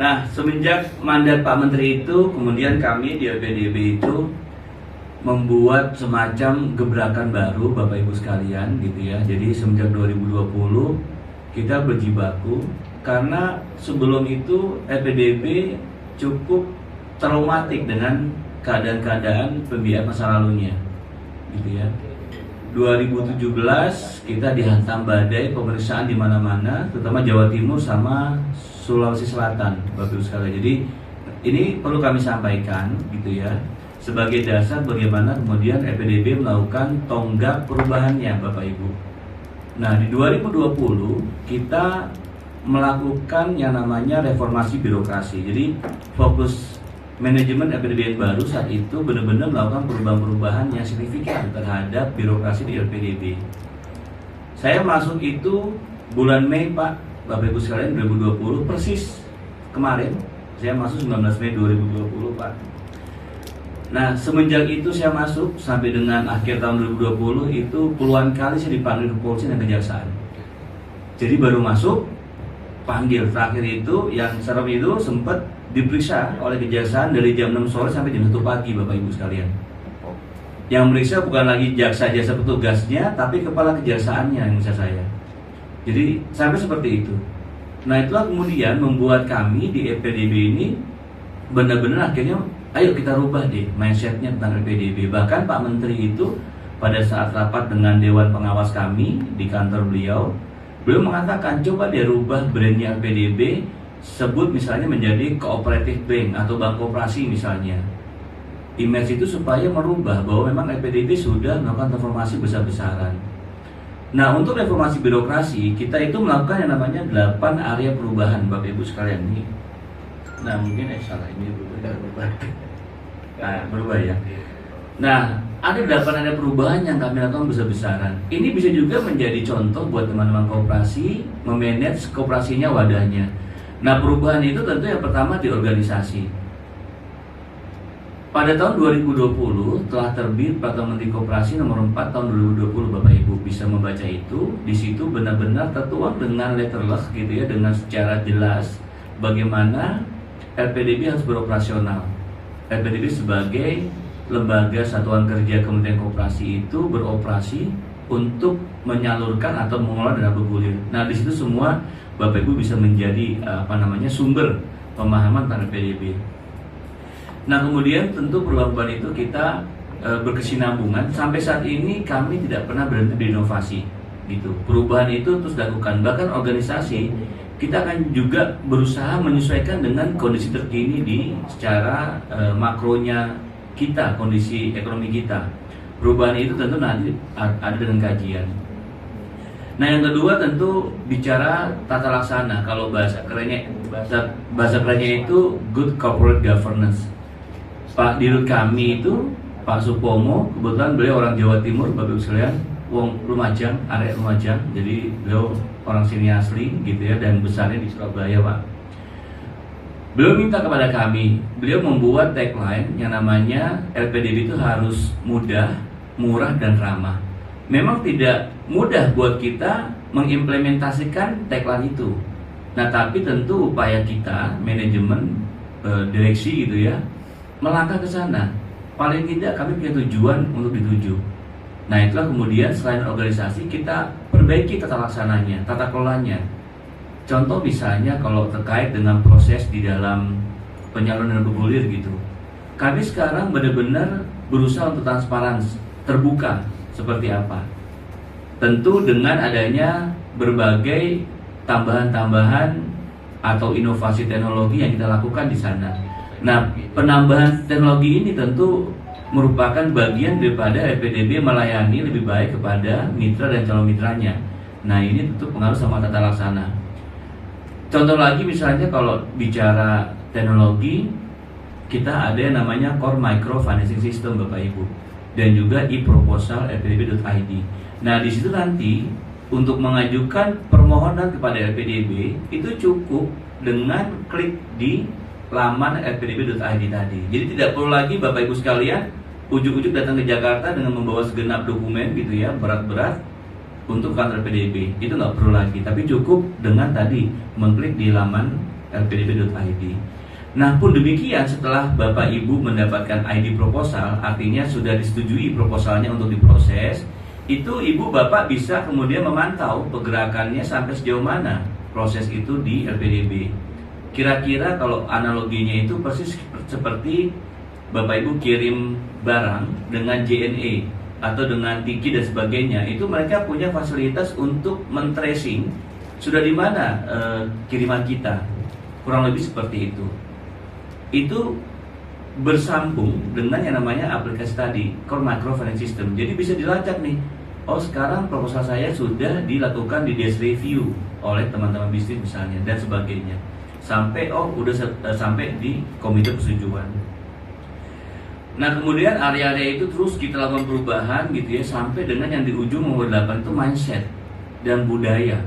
Nah, semenjak mandat Pak Menteri itu, kemudian kami di LPDB itu membuat semacam gebrakan baru, Bapak Ibu sekalian, gitu ya. Jadi semenjak 2020 kita berjibaku karena sebelum itu LPDB cukup traumatik dengan keadaan-keadaan pembiayaan masa lalunya, gitu ya. 2017 kita dihantam badai pemeriksaan di mana-mana, terutama Jawa Timur sama Sulawesi Selatan, Bapak Ibu sekalian. Jadi ini perlu kami sampaikan, gitu ya, sebagai dasar bagaimana kemudian LPDB melakukan tonggak perubahannya, Bapak Ibu. Nah, di 2020 kita melakukan yang namanya reformasi birokrasi. Jadi fokus manajemen LPDB yang baru saat itu benar-benar melakukan perubahan-perubahan yang signifikan terhadap birokrasi di LPDB. Saya masuk itu bulan Mei, Pak, Bapak Ibu sekalian, 2020, persis kemarin. Saya masuk 19 Mei 2020, Pak. Nah, semenjak itu saya masuk sampai dengan akhir tahun 2020 itu puluhan kali saya dipanggil ke polisi dan kejaksaan. Jadi baru masuk, panggil. Terakhir itu yang serem itu sempat diperiksa oleh kejaksaan dari jam 6 sore sampai jam 1 pagi, Bapak Ibu sekalian. Yang meriksa bukan lagi jaksa jasa petugasnya, tapi kepala kejaksaannya yang meriksa saya. Jadi sampai seperti itu. Nah, itulah kemudian membuat kami di LPDB ini benar-benar akhirnya ayo kita rubah deh mindsetnya tentang LPDB. Bahkan Pak Menteri itu pada saat rapat dengan Dewan Pengawas kami di kantor beliau mengatakan coba dia rubah brandnya LPDB, sebut misalnya menjadi Cooperative Bank atau Bank Koperasi misalnya. Image itu supaya merubah bahwa memang LPDB sudah melakukan transformasi besar-besaran. Nah, untuk reformasi birokrasi kita itu melakukan yang namanya 8 area perubahan, Bapak Ibu sekalian nih. Nah, mungkin salah ini berubah ya. Nah, ada 8 area perubahan yang kami lakukan besar-besaran. Ini bisa juga menjadi contoh buat teman-teman koperasi memanage koperasinya, wadahnya. Nah, perubahan itu tentu yang pertama di organisasi. Pada tahun 2020 telah terbit Peraturan Menteri Koperasi nomor 4 tahun 2020, Bapak Ibu bisa membaca itu. Di situ benar-benar tertuang dengan letterless gitu ya, dengan secara jelas bagaimana LPDB harus beroperasional. LPDB sebagai lembaga satuan kerja Kementerian Koperasi itu beroperasi untuk menyalurkan atau mengelola dana bergulir. Nah, di situ semua Bapak Ibu bisa menjadi sumber pemahaman tentang LPDB. Nah, kemudian tentu perubahan itu kita berkesinambungan. Sampai saat ini kami tidak pernah berhenti berinovasi gitu. Perubahan itu terus dilakukan. Bahkan organisasi kita akan juga berusaha menyesuaikan dengan kondisi terkini di secara makronya kita, kondisi ekonomi kita. Perubahan itu tentu nanti ada dengan kajian. Nah, yang kedua tentu bicara tata laksana. Kalau bahasa kerennya itu good corporate governance. Pak Dirut kami itu Pak Supomo, kebetulan beliau orang Jawa Timur, Bapak Ibu sekalian, wong Lumajang, area Lumajang. Jadi beliau orang sini asli gitu ya, dan besarnya di Surabaya, Pak. Beliau minta kepada kami, beliau membuat tagline yang namanya LPDB itu harus mudah, murah, dan ramah. Memang tidak mudah buat kita mengimplementasikan tagline itu. Nah, tapi tentu upaya kita, manajemen, direksi gitu ya, melangkah ke sana. Paling tidak kami punya tujuan untuk dituju. Nah, itulah kemudian selain organisasi kita perbaiki tata laksananya, tata kelolanya. Contoh misalnya kalau terkait dengan proses di dalam penyaluran dana bergulir gitu. Kami sekarang benar-benar berusaha untuk transparan, terbuka seperti apa. Tentu dengan adanya berbagai tambahan-tambahan atau inovasi teknologi yang kita lakukan di sana. Nah, penambahan teknologi ini tentu merupakan bagian daripada LPDB melayani lebih baik kepada mitra dan calon mitranya. Nah, ini tentu pengaruh sama tata laksana. Contoh lagi misalnya kalau bicara teknologi, kita ada yang namanya Core Micro Financing System, Bapak Ibu, dan juga e-proposal lpdb.id. Nah, di situ nanti untuk mengajukan permohonan kepada LPDB itu cukup dengan klik di laman lpdb.id tadi. Jadi tidak perlu lagi Bapak Ibu sekalian ujuk-ujuk datang ke Jakarta dengan membawa segenap dokumen gitu ya, berat-berat untuk kantor LPDB. Itu nggak perlu lagi, tapi cukup dengan tadi mengklik di laman lpdb.id. Nah, pun demikian setelah Bapak Ibu mendapatkan ID proposal, artinya sudah disetujui proposalnya untuk diproses, itu Ibu Bapak bisa kemudian memantau pergerakannya sampai sejauh mana proses itu di LPDB. Kira-kira kalau analoginya itu persis seperti Bapak Ibu kirim barang dengan JNE atau dengan Tiki dan sebagainya, itu mereka punya fasilitas untuk men-tracing sudah di mana kiriman kita. Kurang lebih seperti itu. Itu bersambung dengan yang namanya aplikasi tadi, Core Micro Finance System. Jadi bisa dilacak nih, oh sekarang proposal saya sudah dilakukan di desk review oleh teman-teman bisnis misalnya dan sebagainya. Sampai udah sampai di komite persetujuan. Nah, kemudian area-area itu terus kita lakukan perubahan gitu ya, sampai dengan yang di ujung nomor 8 itu mindset dan budaya.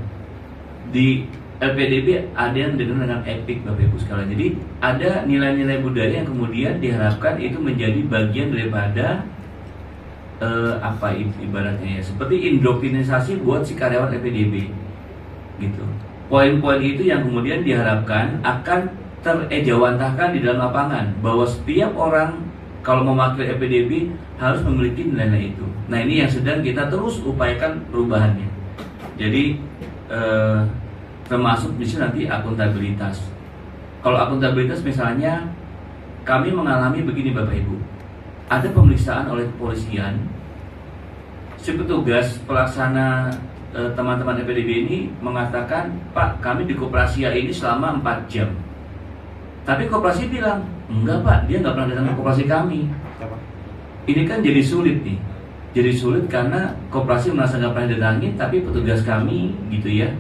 Di LPDB ada yang dengan epic Bapak Ibu sekalian. Jadi ada nilai-nilai budaya yang kemudian diharapkan itu menjadi bagian daripada ibaratnya ya, seperti indoktrinisasi buat si karyawan LPDB gitu. Poin-poin itu yang kemudian diharapkan akan terejawantahkan di dalam lapangan, bahwa setiap orang kalau memakai LPDB harus memiliki nilai-nilai itu. Nah, ini yang sedang kita terus upayakan perubahannya. Jadi termasuk misalnya nanti akuntabilitas. Kalau akuntabilitas misalnya kami mengalami begini Bapak Ibu, ada pemeriksaan oleh kepolisian, si petugas pelaksana teman-teman LPDB ini mengatakan, Pak, kami di koperasi ini selama 4 jam. Tapi koperasi bilang, enggak Pak, dia nggak pernah datang ke koperasi kami. Ini kan jadi sulit nih. Jadi sulit karena koperasi merasa nggak pernah datangin, tapi petugas kami gitu ya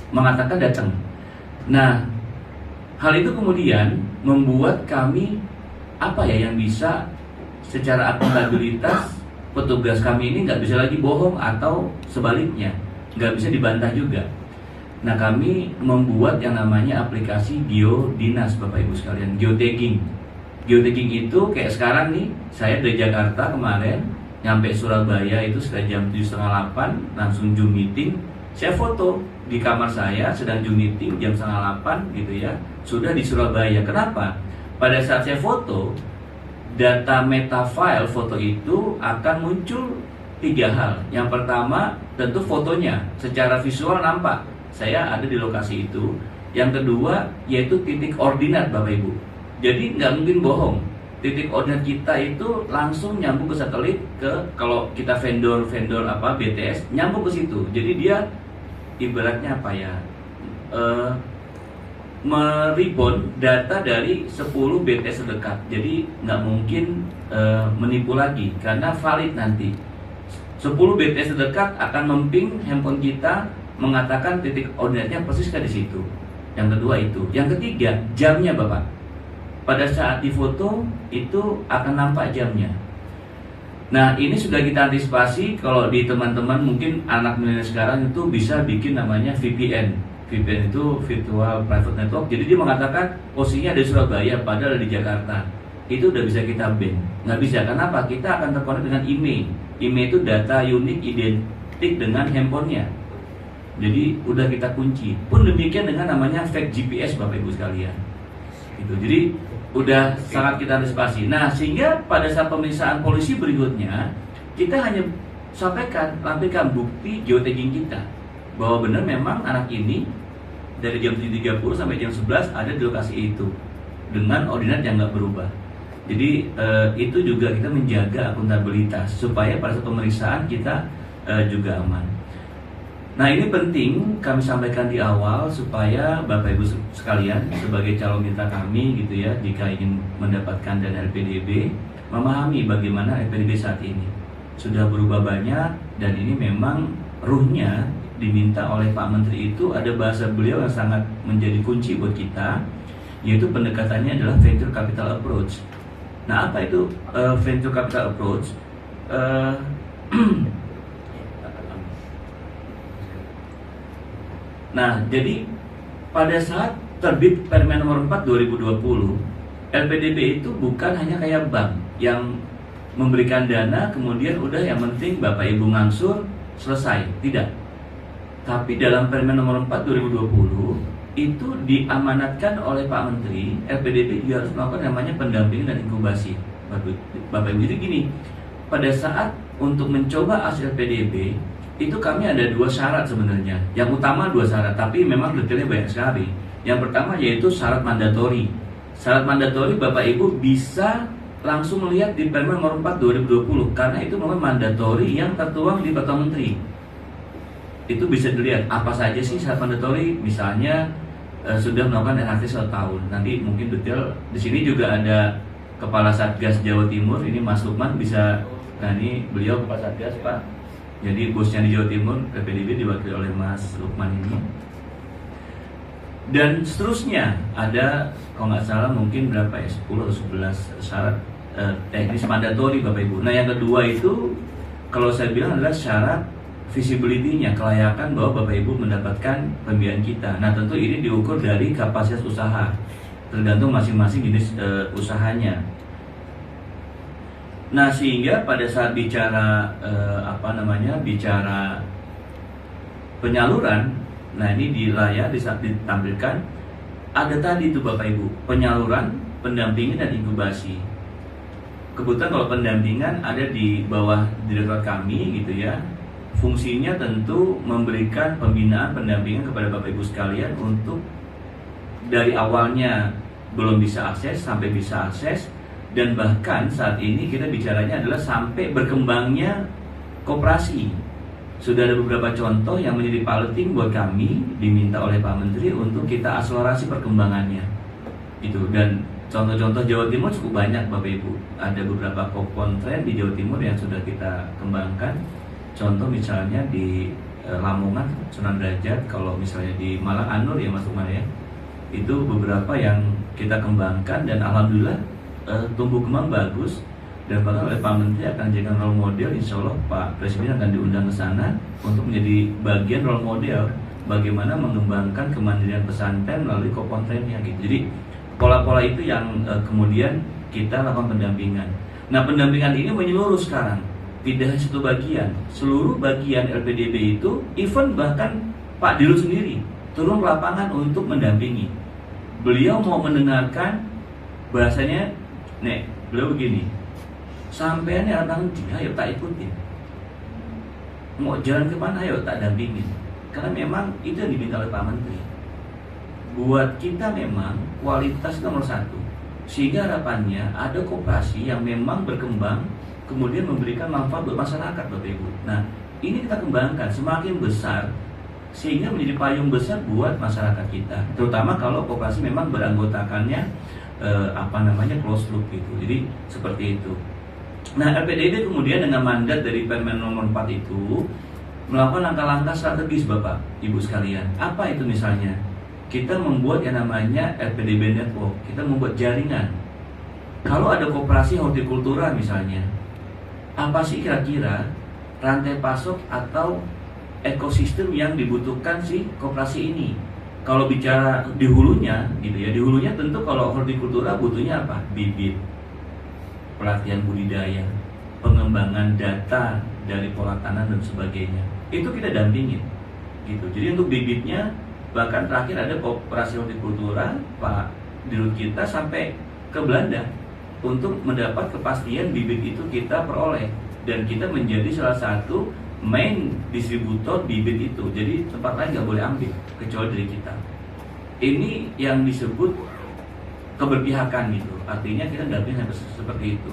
mengatakan datang. Nah, hal itu kemudian membuat kami yang bisa secara akuntabilitas petugas kami ini nggak bisa lagi bohong atau sebaliknya nggak bisa dibantah juga. Nah, kami membuat yang namanya aplikasi geodinas Bapak Ibu sekalian, geotagging. Geotagging itu kayak sekarang nih, saya dari Jakarta kemarin nyampe Surabaya itu sekitar jam 7:30 langsung Zoom meeting. Saya foto di kamar saya sedang Zoom meeting jam 7:30 gitu ya, sudah di Surabaya. Kenapa? Pada saat saya foto, data meta file foto itu akan muncul 3 hal. Yang pertama tentu fotonya secara visual nampak saya ada di lokasi itu. Yang kedua yaitu titik ordinat Bapak Ibu. Jadi nggak mungkin bohong. Titik ordinat kita itu langsung nyambung ke satelit, ke kalau kita vendor BTS nyambung ke situ. Jadi dia ibaratnya meribon data dari 10 BTS terdekat. Jadi nggak mungkin menipu lagi karena valid nanti. 10 BTS terdekat akan memping handphone kita mengatakan titik ordinatnya persis di situ. Yang kedua itu. Yang ketiga, jamnya Bapak. Pada saat difoto itu akan nampak jamnya. Nah, ini sudah kita antisipasi. Kalau di teman-teman mungkin anak milenial sekarang itu bisa bikin namanya VPN. VPN itu Virtual Private Network. Jadi dia mengatakan posisinya ada di Surabaya padahal ada di Jakarta. Itu udah bisa kita ban. Nggak bisa, kenapa? Kita akan terkonek dengan IMEI. IMEI itu data unik identik dengan handphonenya. Jadi udah kita kunci. Pun demikian dengan namanya fake GPS Bapak Ibu sekalian. Gitu. Jadi udah sangat kita antisipasi. Nah, sehingga pada saat pemeriksaan polisi berikutnya kita hanya lampirkan bukti geotagging kita bahwa benar memang anak ini dari jam 7.30 sampai jam 11 ada di lokasi itu dengan ordinat yang nggak berubah. Jadi itu juga kita menjaga akuntabilitas supaya pada saat pemeriksaan kita juga aman. Nah, ini penting kami sampaikan di awal supaya Bapak Ibu sekalian sebagai calon mitra kami gitu ya, jika ingin mendapatkan dana LPDB, memahami bagaimana LPDB saat ini sudah berubah banyak, dan ini memang ruhnya diminta oleh Pak Menteri itu ada bahasa beliau yang sangat menjadi kunci buat kita, yaitu pendekatannya adalah venture capital approach. Nah, apa itu venture capital approach? Nah, jadi pada saat terbit Permen nomor 4 2020, LPDB itu bukan hanya kayak bank yang memberikan dana kemudian udah yang penting Bapak Ibu ngangsur selesai, tidak. Tapi dalam Permen nomor 4 2020 itu diamanatkan oleh Pak Menteri, LPDB juga harus melakukan namanya pendampingan dan inkubasi. Bapak Ibu, jadi gini, pada saat untuk mencoba AS LPDB itu kami ada 2 syarat sebenarnya. Yang utama 2 syarat, tapi memang detailnya banyak sekali. Yang pertama yaitu syarat mandatori. Syarat mandatori Bapak Ibu bisa langsung melihat di Permen Nomor 4 2020 karena itu memang mandatori yang tertuang di Peraturan Menteri. Itu bisa dilihat apa saja sih syarat mandatori, misalnya sudah melakukan NHT 1 tahun. Nanti mungkin detail di sini juga ada Kepala Satgas Jawa Timur, ini Mas Lukman bisa. Nah ini beliau Kepala Satgas Pak, jadi bosnya di Jawa Timur, LPDB diwakili oleh Mas Lukman ini. Dan seterusnya ada kalau nggak salah mungkin berapa ya, 10 atau 11 syarat teknis mandatori Bapak Ibu. Nah yang kedua itu kalau saya bilang adalah syarat visibility-nya, kelayakan bahwa Bapak Ibu mendapatkan pembiayaan kita. Nah tentu ini diukur dari kapasitas usaha, tergantung masing-masing jenis usahanya. Nah sehingga pada saat bicara bicara penyaluran, nah ini di layar di saat ditampilkan ada tadi tuh Bapak Ibu, penyaluran, pendampingan dan inkubasi. Kebetulan kalau pendampingan ada di bawah direktorat kami gitu ya. Fungsinya tentu memberikan pembinaan pendampingan kepada Bapak Ibu sekalian untuk dari awalnya belum bisa akses sampai bisa akses, dan bahkan saat ini kita bicaranya adalah sampai berkembangnya koperasi. Sudah ada beberapa contoh yang menjadi piloting buat kami, diminta oleh Pak Menteri untuk kita akselerasi perkembangannya. Itu, dan contoh-contoh Jawa Timur cukup banyak Bapak Ibu. Ada beberapa kokontren di Jawa Timur yang sudah kita kembangkan. Contoh misalnya di Lamongan, Sunan Derajat, kalau misalnya di Malang Anur ya Mas Umar ya. Itu beberapa yang kita kembangkan dan alhamdulillah tumbuh kembang bagus, dan bahkan oleh Pak Menteri akan jadikan role model. Insya Allah Pak Presiden akan diundang ke sana untuk menjadi bagian role model bagaimana mengembangkan kemandirian pesantren melalui kokontrennya gitu. Jadi pola-pola itu yang kemudian kita lakukan pendampingan. Nah pendampingan ini menyeluruh sekarang, tidak hanya satu bagian, seluruh bagian LPDB itu, even bahkan Pak Dirut sendiri turun ke lapangan untuk mendampingi. Beliau mau mendengarkan bahasanya, nek, beliau begini, sampean ya nanti, ayo tak ikutin. Mau jalan kemana, ayo tak dampingin. Karena memang itu yang diminta oleh Pak Menteri. Buat kita memang kualitas nomor 1. Sehingga harapannya ada koperasi yang memang berkembang, kemudian memberikan manfaat buat masyarakat Bapak Ibu. Nah ini kita kembangkan semakin besar, sehingga menjadi payung besar buat masyarakat kita. Terutama kalau koperasi memang beranggotakannya close loop gitu. Jadi seperti itu. Nah LPDB kemudian dengan mandat dari Permen Nomor 4 itu melakukan langkah-langkah strategis Bapak Ibu sekalian. Apa itu misalnya? Kita membuat yang namanya LPDB Network. Kita membuat jaringan. Kalau ada koperasi hortikultura misalnya, apa sih kira-kira rantai pasok atau ekosistem yang dibutuhkan si koperasi ini? Kalau bicara di hulunya gitu ya, di hulunya tentu kalau hortikultura butuhnya apa? Bibit, pelatihan budidaya, pengembangan data dari pola tanam dan sebagainya. Itu kita dampingin gitu. Jadi untuk bibitnya, bahkan terakhir ada koperasi hortikultura Pak Dirut kita sampai ke Belanda untuk mendapat kepastian bibit itu kita peroleh, dan kita menjadi salah satu main distributor bibit itu. Jadi tempat lain nggak boleh ambil kecuali dari kita. Ini yang disebut keberpihakan gitu. Artinya kita dampingin seperti itu.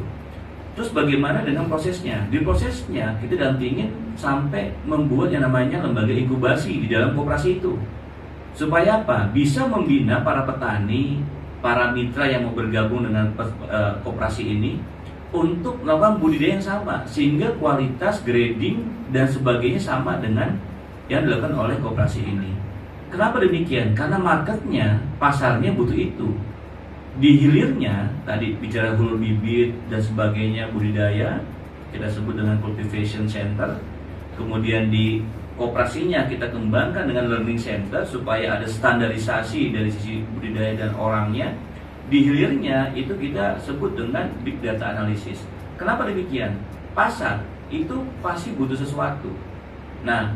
Terus bagaimana dengan prosesnya? Di prosesnya kita dampingin sampai membuat yang namanya lembaga inkubasi di dalam koperasi itu. Supaya apa? Bisa membina para petani, para mitra yang mau bergabung dengan koperasi ini untuk melakukan budidaya yang sama, sehingga kualitas, grading dan sebagainya sama dengan yang dilakukan oleh koperasi ini. Kenapa demikian? Karena marketnya, pasarnya butuh itu. Di hilirnya, tadi bicara hulu bibit dan sebagainya, budidaya, kita sebut dengan cultivation center. Kemudian di koperasinya kita kembangkan dengan learning center supaya ada standarisasi dari sisi budidaya dan orangnya. Di hilirnya itu kita sebut dengan big data analysis. Kenapa demikian? Pasar itu pasti butuh sesuatu. Nah,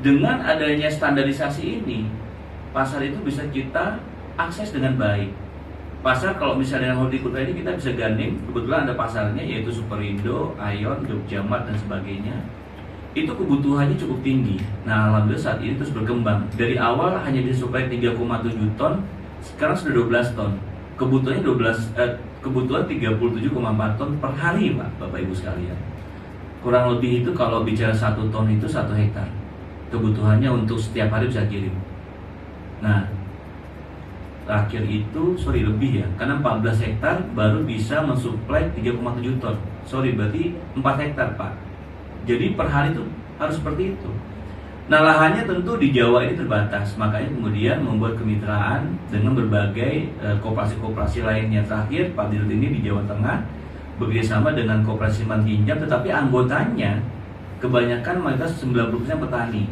dengan adanya standarisasi ini, pasar itu bisa kita akses dengan baik. Pasar kalau misalnya dengan hortikultura ini kita bisa gandeng, kebetulan ada pasarnya yaitu Superindo, Aeon, Jogja Mart dan sebagainya. Itu kebutuhannya cukup tinggi. Nah, alhamdulillah saat ini terus berkembang. Dari awal hanya disuplai 3,7 ton, sekarang sudah 12 ton. Kebutuhannya 37,4 ton per hari, Pak, Bapak Ibu sekalian. Kurang lebih itu kalau bicara 1 ton itu 1 hektar. Kebutuhannya untuk setiap hari bisa kirim. Nah, terakhir itu, lebih ya, karena 14 hektar baru bisa mensuplai 3,7 ton. Berarti 4 hektar, Pak. Jadi per hari itu harus seperti itu. Nah, lahannya tentu di Jawa ini terbatas, makanya kemudian membuat kemitraan dengan berbagai koperasi-koperasi lainnya. Terakhir, Pak Dirut ini di Jawa Tengah bekerjasama dengan koperasi simpan pinjam, tetapi anggotanya kebanyakan mayoritas 90% petani.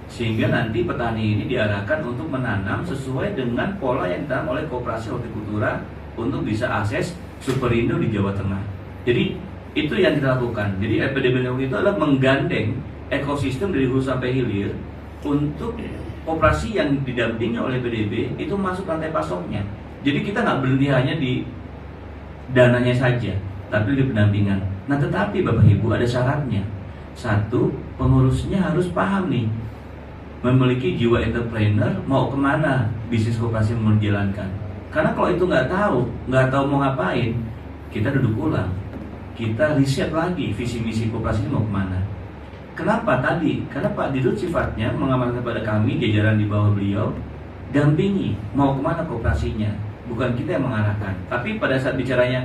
Sehingga nanti petani ini diarahkan untuk menanam sesuai dengan pola yang ditanam oleh koperasi hortikultura untuk bisa akses Superindo di Jawa Tengah. Jadi itu yang kita lakukan. Jadi LPDB itu adalah menggandeng ekosistem dari hulu sampai hilir untuk koperasi yang didampingi oleh PDB itu masuk rantai pasoknya. Jadi kita nggak berhenti hanya di dananya saja, tapi di pendampingan. Nah, tetapi Bapak Ibu ada syaratnya. Satu, pengurusnya harus paham nih, memiliki jiwa entrepreneur, mau kemana bisnis koperasi mau dijalankan. Karena kalau itu nggak tahu mau ngapain, kita duduk ulang, kita riset lagi visi misi koperasi ini mau kemana. Kenapa tadi? Karena Pak Dirut sifatnya mengamankan kepada kami jajaran di bawah beliau, dampingi mau kemana koperasinya, bukan kita yang mengarahkan. Tapi pada saat bicaranya,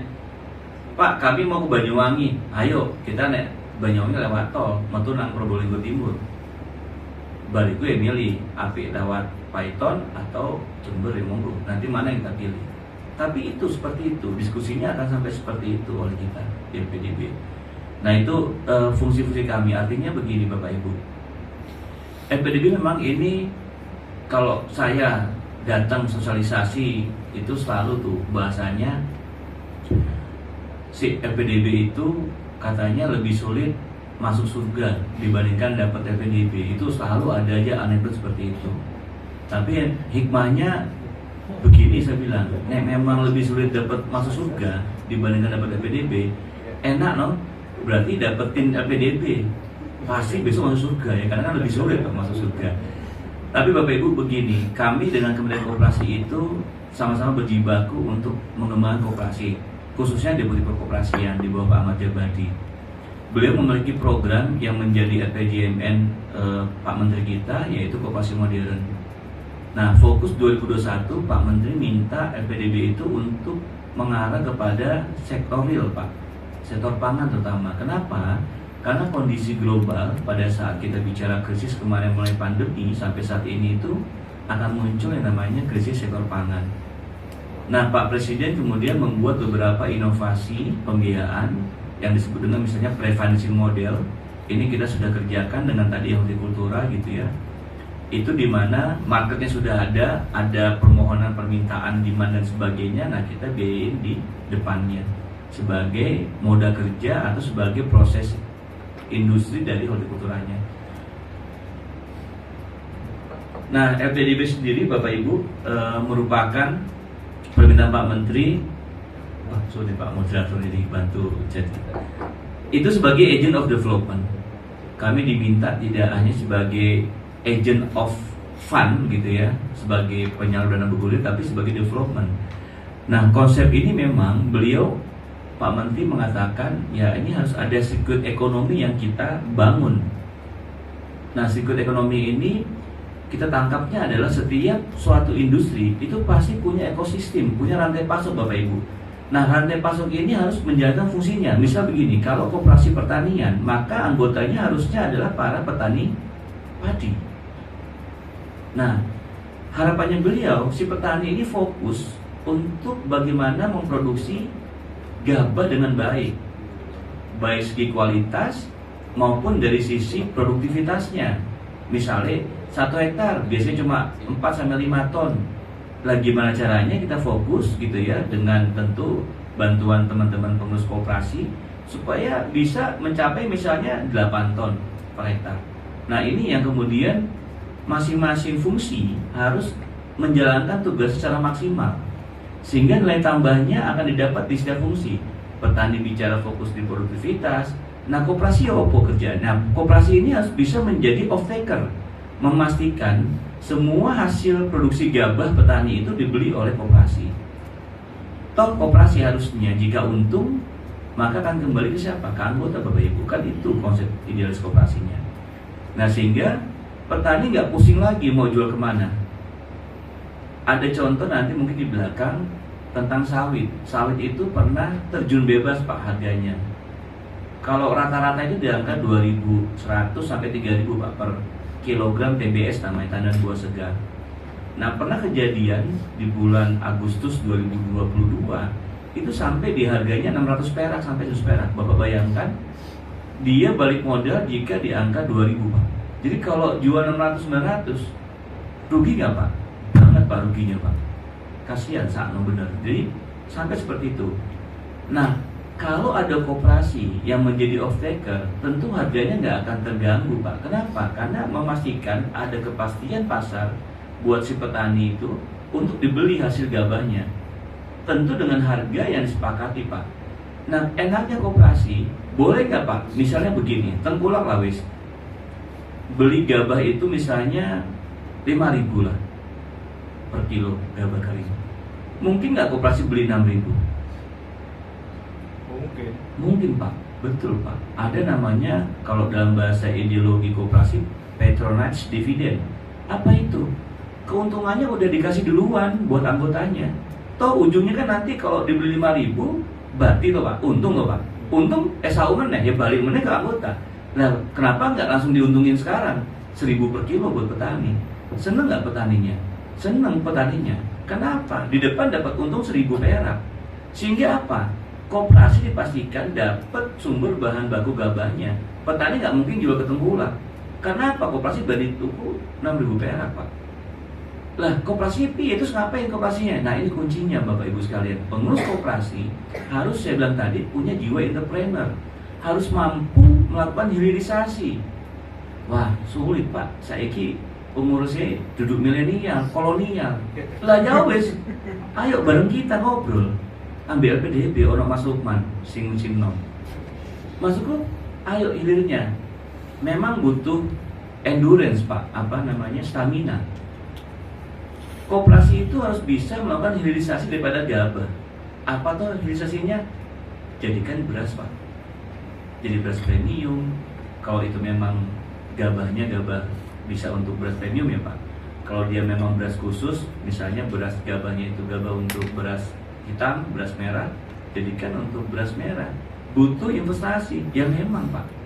Pak kami mau ke Banyuwangi, ayo kita naik Banyuwangi lewat tol, Matunang Probolinggo Timur. Bariku yang milih, api lewat Python atau Jember yang monggo. Nanti mana yang kita pilih? Tapi itu seperti itu, diskusinya akan sampai seperti itu oleh kita di LPDB. Nah itu fungsi-fungsi kami, artinya begini Bapak Ibu. LPDB memang ini kalau saya datang sosialisasi itu selalu tuh bahasanya si LPDB itu katanya lebih sulit masuk surga dibandingkan dapat LPDB. Itu selalu ada aja anekdot seperti itu. Tapi hikmahnya begini saya bilang, memang lebih sulit dapat masuk surga dibandingkan dapat LPDB. Enak no? Berarti dapetin LPDB pasti besok masuk surga ya, karena kan lebih sulit masuk surga. Tapi Bapak Ibu begini, kami dengan Kementerian Koperasi itu sama-sama berjibaku untuk mengembangkan koperasi, khususnya Deputi Perkoperasian di bawah Pak Ahmad Jabadi. Beliau memiliki program yang menjadi RPJMN Pak Menteri kita, yaitu Koperasi Modern. Nah, fokus 2021 Pak Menteri minta LPDB itu untuk mengarah kepada sektor real, Pak. Sektor pangan terutama. Kenapa? Karena kondisi global pada saat kita bicara krisis kemarin mulai pandemi sampai saat ini itu akan muncul yang namanya krisis sektor pangan. Nah, Pak Presiden kemudian membuat beberapa inovasi pembiayaan yang disebut dengan misalnya pre-financing model. Ini kita sudah kerjakan dengan tadi hortikultura gitu ya. Itu di mana marketnya sudah ada permohonan, permintaan, demand dan sebagainya. Nah, kita biayain di depannya sebagai moda kerja atau sebagai proses industri dari hortikulturanya. Nah, LPDB sendiri Bapak Ibu merupakan permintaan Pak Menteri. Pak Moderator ini bantu chat. Itu sebagai agent of development. Kami diminta tidak hanya sebagai agent of fund gitu ya, sebagai penyalur dana bergulir, tapi sebagai development. Nah, konsep ini memang beliau Pak Menteri mengatakan ya ini harus ada sirkuit ekonomi yang kita bangun. Nah, sirkuit ekonomi ini kita tangkapnya adalah setiap suatu industri itu pasti punya ekosistem, punya rantai pasok Bapak Ibu. Nah, rantai pasok ini harus menjaga fungsinya. Misal begini, kalau koperasi pertanian, maka anggotanya harusnya adalah para petani padi. Nah, harapannya beliau, si petani ini fokus untuk bagaimana memproduksi gabah dengan baik segi kualitas maupun dari sisi produktivitasnya. Misalnya 1 hektar biasanya cuma 4-5 ton. Lah gimana caranya kita fokus gitu ya, dengan tentu bantuan teman-teman pengurus koperasi supaya bisa mencapai misalnya 8 ton per hektar. Nah, ini yang kemudian masing-masing fungsi harus menjalankan tugas secara maksimal, sehingga nilai tambahnya akan didapat di setiap fungsi. Petani bicara fokus di produktivitas. Nah, koperasi apa kerjaan? Nah, koperasi ini harus bisa menjadi off-taker, memastikan semua hasil produksi gabah petani itu dibeli oleh koperasi. Toh koperasi harusnya jika untung, maka akan kembali ke siapa? Ke anggota, Bapak Ibu. Kan itu konsep idealis koperasinya. Nah, sehingga petani nggak pusing lagi mau jual kemana. Ada contoh nanti mungkin di belakang tentang sawit. Sawit itu pernah terjun bebas Pak harganya. Kalau rata-rata itu di angka 2.100 sampai 3.000 Pak per kilogram TBS, namanya tandan buah segar. Nah, pernah kejadian di bulan Agustus 2022 itu sampai di harganya 600 perak sampai 100 perak. Bapak bayangkan, dia balik modal jika di angka 2.000 Pak. Jadi kalau jual 600-900, rugi nggak Pak? Banget Pak ruginya Pak. Kasihan sakno bener. Jadi sampai seperti itu. Nah, kalau ada koperasi yang menjadi off-taker, tentu harganya nggak akan terganggu Pak. Kenapa? Karena memastikan ada kepastian pasar buat si petani itu untuk dibeli hasil gabahnya. Tentu dengan harga yang disepakati Pak. Nah, enaknya koperasi, boleh nggak Pak? Misalnya begini, tengkulak lah wis. Beli gabah itu misalnya 5.000 lah per kilo gabah kering. Mungkin nggak koperasi beli 6.000? Mungkin Pak, betul Pak. Ada namanya, kalau dalam bahasa ideologi koperasi, patronage dividend. Apa itu? Keuntungannya udah dikasih duluan buat anggotanya. Toh ujungnya kan nanti kalau dibeli 5.000, berarti toh Pak, untung toh Pak. Untung SAU meneh, ya balik meneh ke anggota. Nah, kenapa nggak langsung diuntungin sekarang? 1.000 per kilo buat petani. Seneng nggak petaninya? Seneng petaninya. Kenapa? Di depan dapat untung 1.000 perak. Sehingga apa? Koperasi dipastikan dapat sumber bahan baku gabahnya. Petani nggak mungkin jual ke tengkulak. Karena apa? Koperasi berani tuku 6.000 perak Pak. Lah, koperasi piye itu ngapain koperasinya? Nah, ini kuncinya Bapak Ibu sekalian. Pengurus koperasi harus, saya bilang tadi, punya jiwa entrepreneur. Harus mampu melakukan hilirisasi. Wah, sulit Pak. Saiki pengurusnya duduk milenial, kolonial. Lah jauh wes. Ayo bareng kita ngobrol. Ambil LPDB, orang Mas Lukman, sing nom. Masukku, ayo hilirnya. Memang butuh endurance Pak, stamina. Koperasi itu harus bisa melakukan hilirisasi daripada gabah. Apa tuh hilirisasinya? Jadikan beras Pak. Jadi beras premium. Kalau itu memang gabahnya gabah bisa untuk beras premium ya Pak. Kalau dia memang beras khusus, misalnya beras gabahnya itu gabah untuk beras hitam, beras merah, jadikan untuk beras merah. Butuh investasi yang memang Pak.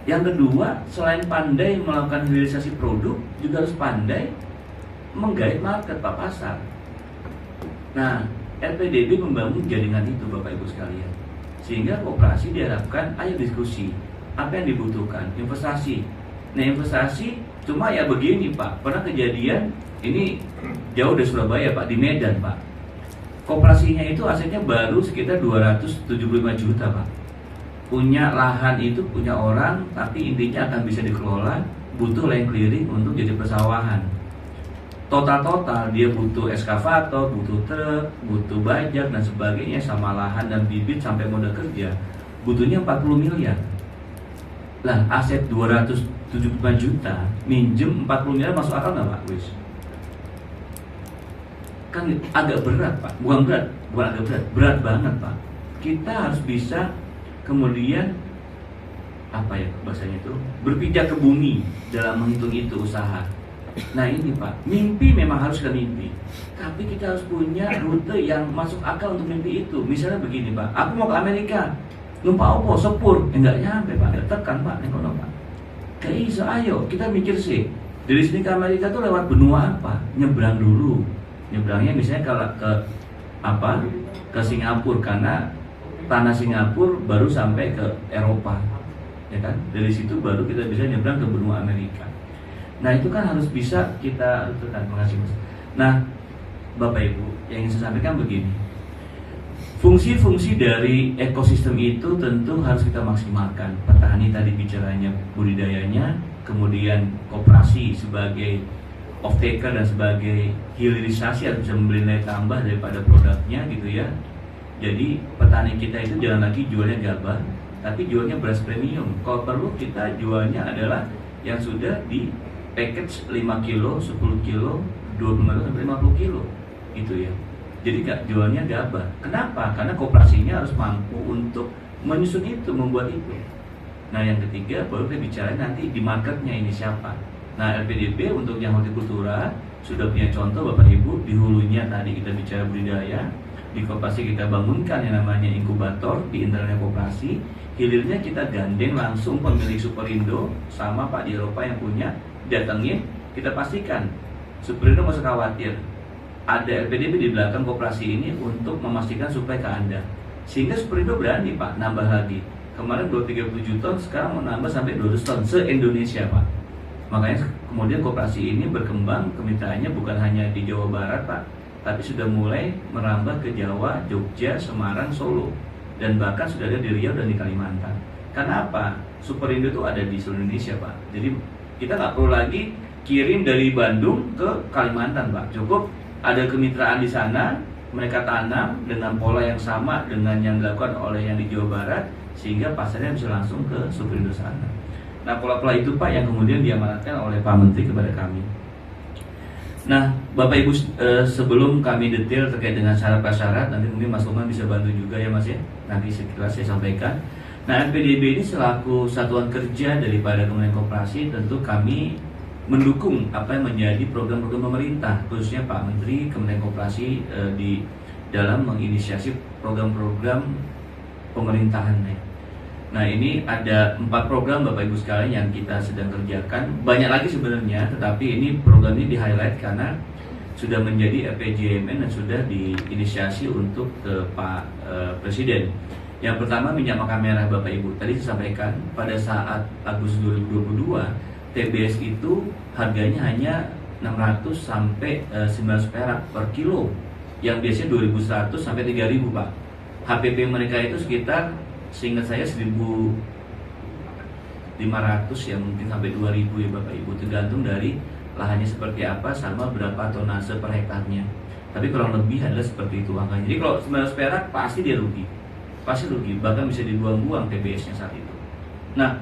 Yang kedua, selain pandai melakukan hilirisasi produk, juga harus pandai menggait market Pak, pasar. Nah, LPDB membangun jaringan itu Bapak Ibu sekalian. Sehingga koperasi diharapkan, ayo diskusi. Apa yang dibutuhkan? Investasi. Nah, investasi cuma ya begini Pak. Pernah kejadian, ini jauh dari Surabaya Pak, di Medan Pak. Koperasinya itu asetnya baru sekitar 275 juta Pak. Punya lahan itu punya orang, tapi intinya akan bisa dikelola, butuh land clearing untuk jadi persawahan. Total dia butuh eskavator, butuh truk, butuh bajak dan sebagainya, sama lahan dan bibit sampai modal kerja, butuhnya 40 miliar. Lah, aset 275 juta, minjem 40 miliar masuk akal nggak Pak? Wis. Kan agak berat Pak, bukan agak berat, berat banget Pak. Kita harus bisa kemudian apa ya bahasanya itu, berpijak ke bumi dalam menghitung itu usaha. Nah ini Pak, mimpi memang harus ke mimpi, tapi kita harus punya rute yang masuk akal untuk mimpi itu. Misalnya begini Pak, aku mau ke Amerika, numpak opo sepur, enggak nyampe Pak, ada tekan Pak, nekono Pak. Kayak iso, ayo kita mikir sih, dari sini ke Amerika tuh lewat benua apa? Nyebrang dulu, nyebrangnya misalnya kalau ke Singapura, karena tanah Singapura baru sampai ke Eropa, ya kan? Dari situ baru kita bisa nyebrang ke benua Amerika. Nah itu kan harus bisa kita lakukan, mengasih. Nah Bapak Ibu, yang ingin saya sampaikan begini, Fungsi-fungsi dari ekosistem itu tentu harus kita maksimalkan. Petani tadi bicaranya budidayanya, kemudian koperasi sebagai off-taker dan sebagai hilirisasi harus bisa membeli nilai tambah daripada produknya gitu ya. Jadi petani kita itu jangan lagi jualnya gabah, tapi jualnya beras premium. Kalau perlu kita jualnya adalah yang sudah di package 5 kilo, 10 kilo, 25 sampai 50 kilo gitu ya. Jadi gak jualnya gabah. Kenapa? Karena koperasinya harus mampu untuk menyusun itu, membuat itu. Nah yang ketiga baru kita bicara nanti di marketnya ini siapa. Nah LPDB untuk yang hortikultura sudah punya contoh Bapak Ibu. Di hulunya tadi kita bicara budidaya, di koperasi kita bangunkan yang namanya inkubator di internalnya koperasi. Hilirnya kita gandeng langsung pemilik Superindo sama Pak di Eropa yang punya, datengin, kita pastikan Superindo nggak usah khawatir, ada LPDB di belakang koperasi ini untuk memastikan suplai ke Anda. Sehingga Superindo berani Pak nambah lagi. Kemarin 237 ton, sekarang mau nambah sampai 200 ton se-Indonesia Pak. Makanya kemudian koperasi ini berkembang, kemitraannya bukan hanya di Jawa Barat Pak, tapi sudah mulai merambah ke Jawa, Jogja, Semarang, Solo, dan bahkan sudah ada di Riau dan di Kalimantan. Karena apa? Superindo itu ada di seluruh Indonesia Pak. Jadi kita nggak perlu lagi kirim dari Bandung ke Kalimantan Pak. Cukup ada kemitraan di sana, mereka tanam dengan pola yang sama dengan yang dilakukan oleh yang di Jawa Barat, sehingga pasarnya bisa langsung ke Superindo sana. Nah pola-pola itu Pak yang kemudian diamanatkan oleh Pak Menteri kepada kami. Nah Bapak Ibu, sebelum kami detail terkait dengan syarat prasyarat, nanti mungkin Mas Lukman bisa bantu juga ya Mas ya, nanti setelah saya sampaikan. Nah LPDB ini selaku satuan kerja daripada Kementerian Koperasi, tentu kami mendukung apa yang menjadi program-program pemerintah, khususnya Pak Menteri Kementerian Koperasi di dalam menginisiasi program-program pemerintahannya. Nah ini ada 4 program Bapak Ibu sekalian yang kita sedang kerjakan. Banyak lagi sebenarnya, tetapi ini program ini di-highlight karena sudah menjadi RPJMN dan sudah diinisiasi untuk ke Pak Presiden. Yang pertama minyak makan merah Bapak Ibu. Tadi saya sampaikan pada saat Agustus 2022 TBS itu harganya hanya 600 sampai 900 perak per kilo, yang biasanya 2.100 sampai 3.000 Pak. HPP mereka itu sekitar, seingat saya 1.500 ya, mungkin sampai 2.000 ya Bapak Ibu, tergantung dari lahannya seperti apa sama berapa tonase per hektarnya. Tapi kurang lebih adalah seperti itu angkanya. Jadi kalau 900 perak pasti dia rugi, pasti rugi, bahkan bisa dibuang-buang TBS-nya saat itu. Nah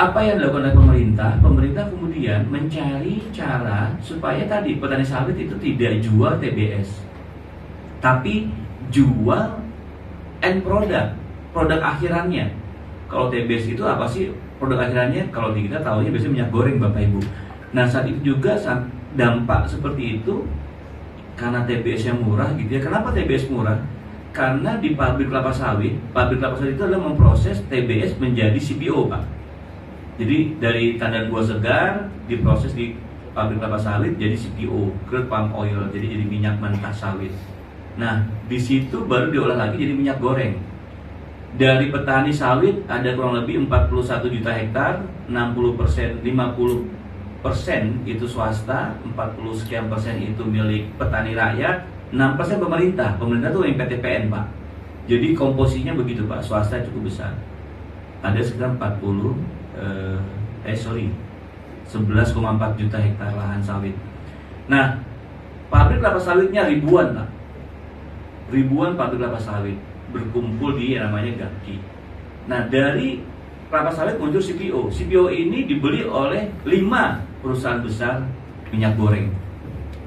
apa yang dilakukan oleh pemerintah? Pemerintah kemudian mencari cara supaya tadi petani sawit itu tidak jual TBS, tapi jual end product, produk akhirannya. Kalau TBS itu apa sih produk akhirannya? Kalau di kita tahunya biasanya minyak goreng Bapak Ibu. Nah saat itu juga dampak seperti itu karena TBS yang murah gitu ya. Kenapa TBS murah? Karena di pabrik kelapa sawit itu adalah memproses TBS menjadi CPO Pak. Jadi dari tandan buah segar diproses di pabrik kelapa sawit jadi CPO, crude palm oil, jadi minyak mentah sawit. Nah, di situ baru diolah lagi jadi minyak goreng. Dari petani sawit ada kurang lebih 41 juta hektar, 50% itu swasta, 40 sekian persen itu milik petani rakyat, 6% pemerintah. Pemerintah itu yang PTPN Pak. Jadi komposisinya begitu Pak, swasta cukup besar. Ada sekitar 11,4 juta hektar lahan sawit. Nah, pabrik kelapa sawitnya ribuan Pak. Ribuan pabrik kelapa sawit berkumpul di yang namanya GAPKI. Nah, dari kelapa sawit muncul CPO. CPO ini dibeli oleh 5 perusahaan besar minyak goreng.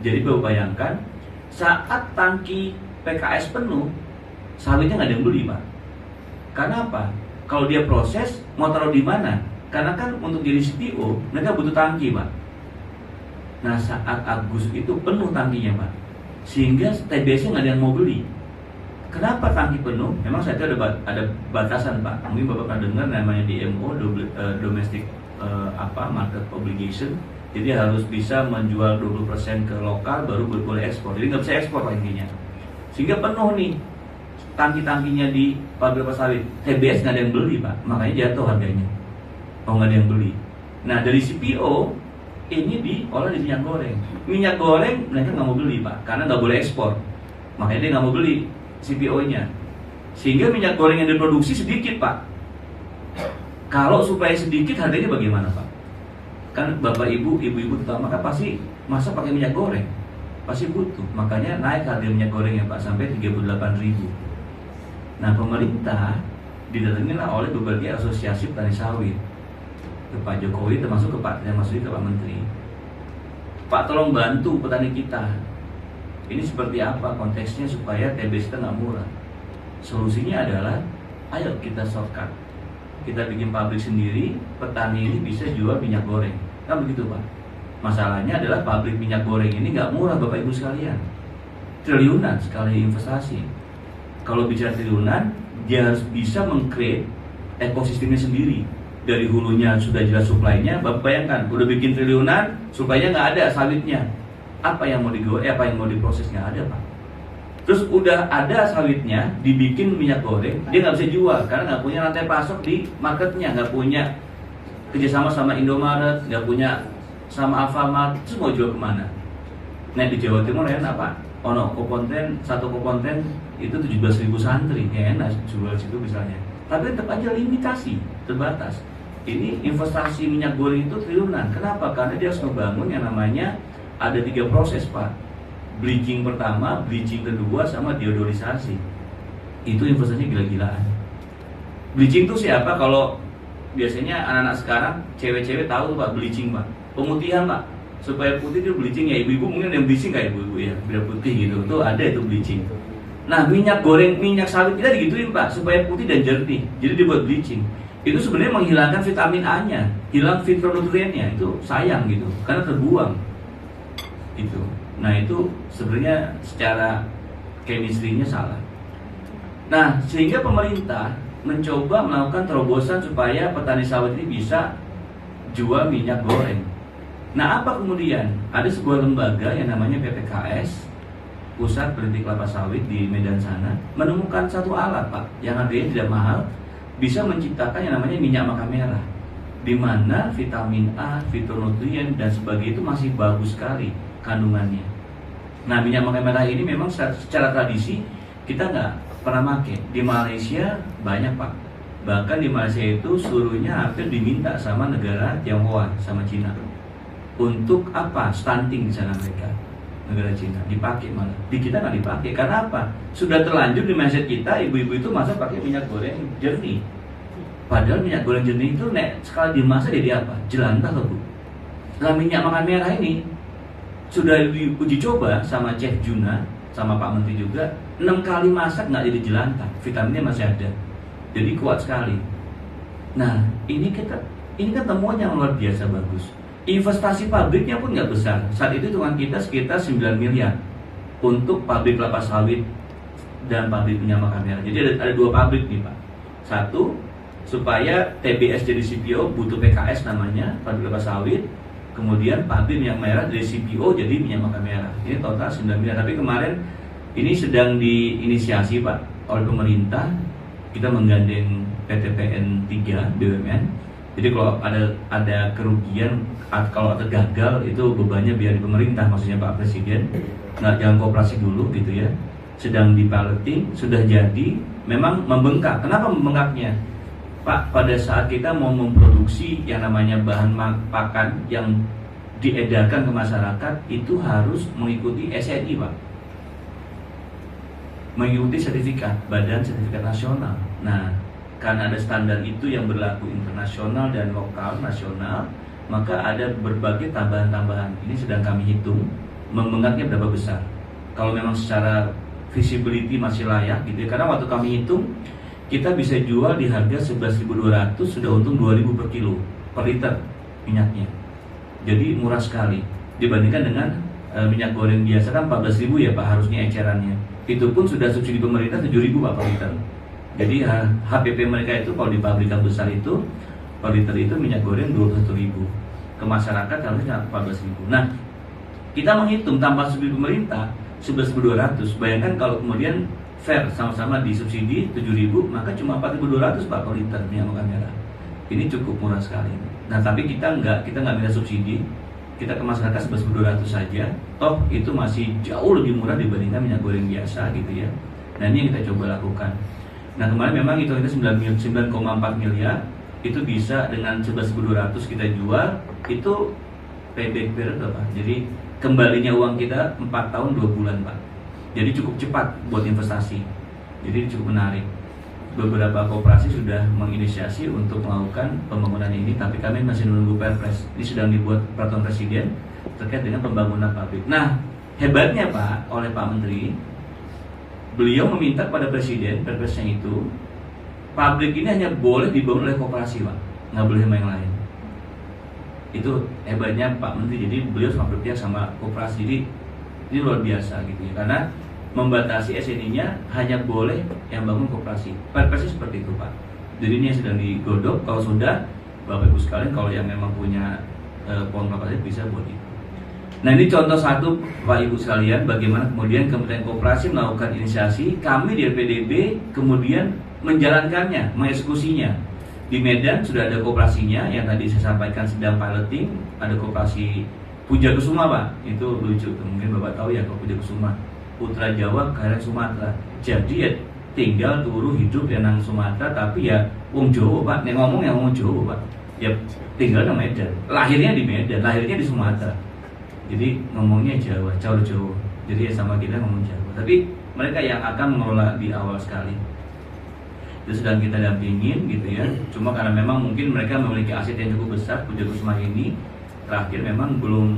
Jadi Bapak bayangkan, saat tangki PKS penuh, sawitnya nggak ada yang beli Pak. Karena apa? Kalau dia proses, mau taruh di mana? Karena kan untuk jadi CPO, mereka butuh tangki Pak. Nah saat Agustus itu penuh tangkinya Pak, sehingga TBS-nya nggak ada yang mau beli. Kenapa tangki penuh? Memang saya itu ada batasan Pak. Mungkin Bapak pernah dengar namanya DMO, Domestic Market Obligation. Jadi harus bisa menjual 20% ke lokal baru boleh ekspor. Jadi nggak bisa ekspor Pak intinya. Sehingga penuh nih tangki-tangkinya di pabrik kelapa sawit. TBS nggak ada yang beli Pak, makanya jatuh harganya. Oh nggak ada yang beli. Nah dari CPO ini diolah di minyak goreng. Minyak goreng mereka nggak mau beli Pak, karena nggak boleh ekspor. Makanya dia nggak mau beli. CPO-nya. Sehingga minyak goreng yang diproduksi sedikit, Pak. Kalau supaya sedikit, harganya bagaimana, Pak? Kan Bapak Ibu, ibu-ibu terutama kan pasti masa pakai minyak goreng. Pasti butuh. Makanya naik harga minyak goreng ya, Pak, sampai 38.000. Nah, pemerintah didatangilah oleh berbagai asosiasi petani sawit ke Pak Jokowi, termasuk ke Pak Menteri. Pak, tolong bantu petani kita. Ini seperti apa konteksnya supaya TBS kita nggak murah? Solusinya adalah, ayo kita shortcut. Kita bikin pabrik sendiri, petani ini bisa jual minyak goreng. Kan begitu, Pak. Masalahnya adalah pabrik minyak goreng ini nggak murah, Bapak Ibu sekalian. Triliunan sekali investasi. Kalau bicara triliunan, dia harus bisa meng-create ekosistemnya sendiri. Dari hulunya sudah jelas supply-nya, Bapak bayangkan, udah bikin triliunan, supply-nya nggak ada sawitnya. Apa yang mau apa yang mau diproses nggak ada, Pak. Terus udah ada sawitnya, dibikin minyak goreng, dia nggak bisa jual karena nggak punya rantai pasok di marketnya, nggak punya kerjasama sama Indomaret, nggak punya sama Alfamart, terus mau jual kemana? Nah, di Jawa Timur ya apa? Satu koponten itu 17.000 santri, ya enak jual situ misalnya. Tapi tetap aja limitasi, terbatas. Ini investasi minyak goreng itu triliunan. Kenapa? Karena dia harus membangun yang namanya ada 3 proses, Pak. Bleaching pertama, bleaching kedua, sama deodorisasi. Itu investasinya gila-gilaan. Bleaching itu siapa? Kalau biasanya anak-anak sekarang, cewek-cewek tahu, Pak, bleaching, Pak. Pemutihan, Pak. Supaya putih itu bleaching ya. Ibu-ibu mungkin yang bleaching kayak ibu-ibu ya, biar putih gitu. Itu ada itu bleaching. Nah, minyak goreng, minyak sawit kita digituin, Pak, supaya putih dan jernih. Jadi dibuat bleaching. Itu sebenarnya menghilangkan vitamin A-nya, hilang fitonutriennya. Itu sayang gitu, karena terbuang. Itu. Nah, itu sebenarnya secara chemistry-nya salah. Nah, sehingga pemerintah mencoba melakukan terobosan supaya petani sawit ini bisa jual minyak goreng. Nah, apa kemudian? Ada sebuah lembaga yang namanya PPKS, Pusat Peneliti Kelapa Sawit di Medan sana, menemukan satu alat, Pak, yang harganya tidak mahal, bisa menciptakan yang namanya minyak makan merah, di mana vitamin A, fitonutrien dan sebagainya itu masih bagus sekali kandungannya. Nah, minyak makan merah ini memang secara tradisi kita nggak pernah pakai. Di Malaysia banyak, Pak. Bahkan di Malaysia itu suruhnya hampir diminta sama negara Tionghoa sama Cina. Untuk apa? Stunting di sana mereka. Negara Cina dipakai malah. Di kita nggak dipakai. Karena apa? Sudah terlanjur di mindset kita, ibu-ibu itu masa pakai minyak goreng jernih. Padahal minyak goreng jernih itu sekali dimasak jadi apa? Jelantah loh, Bu. Nah, minyak makan merah ini sudah diuji coba sama Chef Juna, sama Pak Menteri juga, 6 kali masak nggak jadi jelantah, vitaminnya masih ada, jadi kuat sekali. Nah, ini kan temuan yang luar biasa bagus. Investasi pabriknya pun nggak besar. Saat itu hitungan kita sekitar 9 miliar untuk pabrik kelapa sawit dan pabrik minyak makan merah. Jadi ada 2 pabrik nih, Pak. Satu, supaya TBS jadi CPO butuh PKS namanya, pabrik kelapa sawit. Kemudian pabrik minyak merah dari CPO jadi minyak makan merah. Ini total 9 miliar. Tapi kemarin ini sedang diinisiasi, Pak, oleh pemerintah. Kita menggandeng PT PN 3 BUMN. Jadi kalau ada kerugian, kalau ada gagal, itu bebannya biar di pemerintah, maksudnya Pak Presiden. Nggak, jangan kooperasi dulu gitu ya. Sedang dipiloting, sudah jadi, memang membengkak. Kenapa membengkaknya? Pak, pada saat kita mau memproduksi yang namanya bahan pakan yang diedarkan ke masyarakat, itu harus mengikuti SNI, Pak. Mengikuti sertifikat, Badan Sertifikat Nasional. Nah, karena ada standar itu yang berlaku internasional dan lokal, nasional, maka ada berbagai tambahan-tambahan. Ini sedang kami hitung, membengkaknya berapa besar. Kalau memang secara visibility masih layak gitu ya, karena waktu kami hitung, kita bisa jual di harga 11.200, sudah untung 2.000 per kilo, per liter minyaknya. Jadi murah sekali dibandingkan dengan minyak goreng biasa kan 14.000 ya, Pak, harusnya ecerannya. Itu pun sudah subsidi pemerintah 7.000, Pak, per liter. Jadi HPP mereka itu kalau di pabrikan besar itu per liter itu minyak goreng 21.000, ke masyarakat harusnya 14.000. Nah, kita menghitung tanpa subsidi pemerintah 11.200. Bayangkan kalau kemudian fair sama-sama disubsidi 7.000, maka cuma 4.200, Pak, per liter minyak makan merah. Ini cukup murah sekali. Nah, tapi kita nggak minta subsidi, kita ke masyarakat 11.200 saja. Toh itu masih jauh lebih murah dibandingkan minyak goreng biasa gitu ya. Nah ini yang kita coba lakukan. Nah kemarin memang itu 9,4 miliar itu bisa dengan 11.200 kita jual, itu payback period Pak. Jadi kembalinya uang kita 4 tahun 2 bulan Pak. Jadi cukup cepat buat investasi. Jadi cukup menarik. Beberapa koperasi sudah menginisiasi untuk melakukan pembangunan ini, tapi kami masih menunggu Perpres. Ini sedang dibuat peraturan presiden terkait dengan pembangunan pabrik. Nah, hebatnya Pak, oleh Pak Menteri, beliau meminta pada presiden, Perpresnya itu, pabrik ini hanya boleh dibangun oleh koperasi Pak, nggak boleh sama yang lain. Itu hebatnya Pak Menteri. Jadi beliau sama berpihak sama koperasi. Jadi ini luar biasa gitu ya, karena membatasi SNI-nya hanya boleh yang bangun koperasi. Perpresnya seperti itu Pak. Jadi ini yang sedang digodok. Kalau sudah, Bapak Ibu sekalian, kalau yang memang punya pohon kelapa sawit bisa buat itu. Nah ini contoh satu Pak Ibu sekalian, bagaimana kemudian Kementerian Koperasi melakukan inisiasi, kami di LPDB kemudian menjalankannya, mengeksekusinya. Di Medan sudah ada koperasinya yang tadi saya sampaikan sedang piloting, ada koperasi Puja Kusuma Pak, itu lucu, mungkin Bapak tahu ya kalau Puja Kusuma, Putra Jawa kalian Sumatera. Jadi ya tinggal turu hidup ya nang Sumatera, tapi ya wong Jawa Pak, nek ngomong ya wong Jawa Pak. Ya tinggal di Medan. Lahirnya di Medan, lahirnya di Sumatera. Jadi ngomongnya Jawa, Jawa. Jadi ya sama kita ngomong Jawa. Tapi mereka yang akan mengelola di awal sekali. Itu sedang kita dampingin gitu ya. Cuma karena memang mungkin mereka memiliki aset yang cukup besar, Puja Kusuma ini terakhir memang belum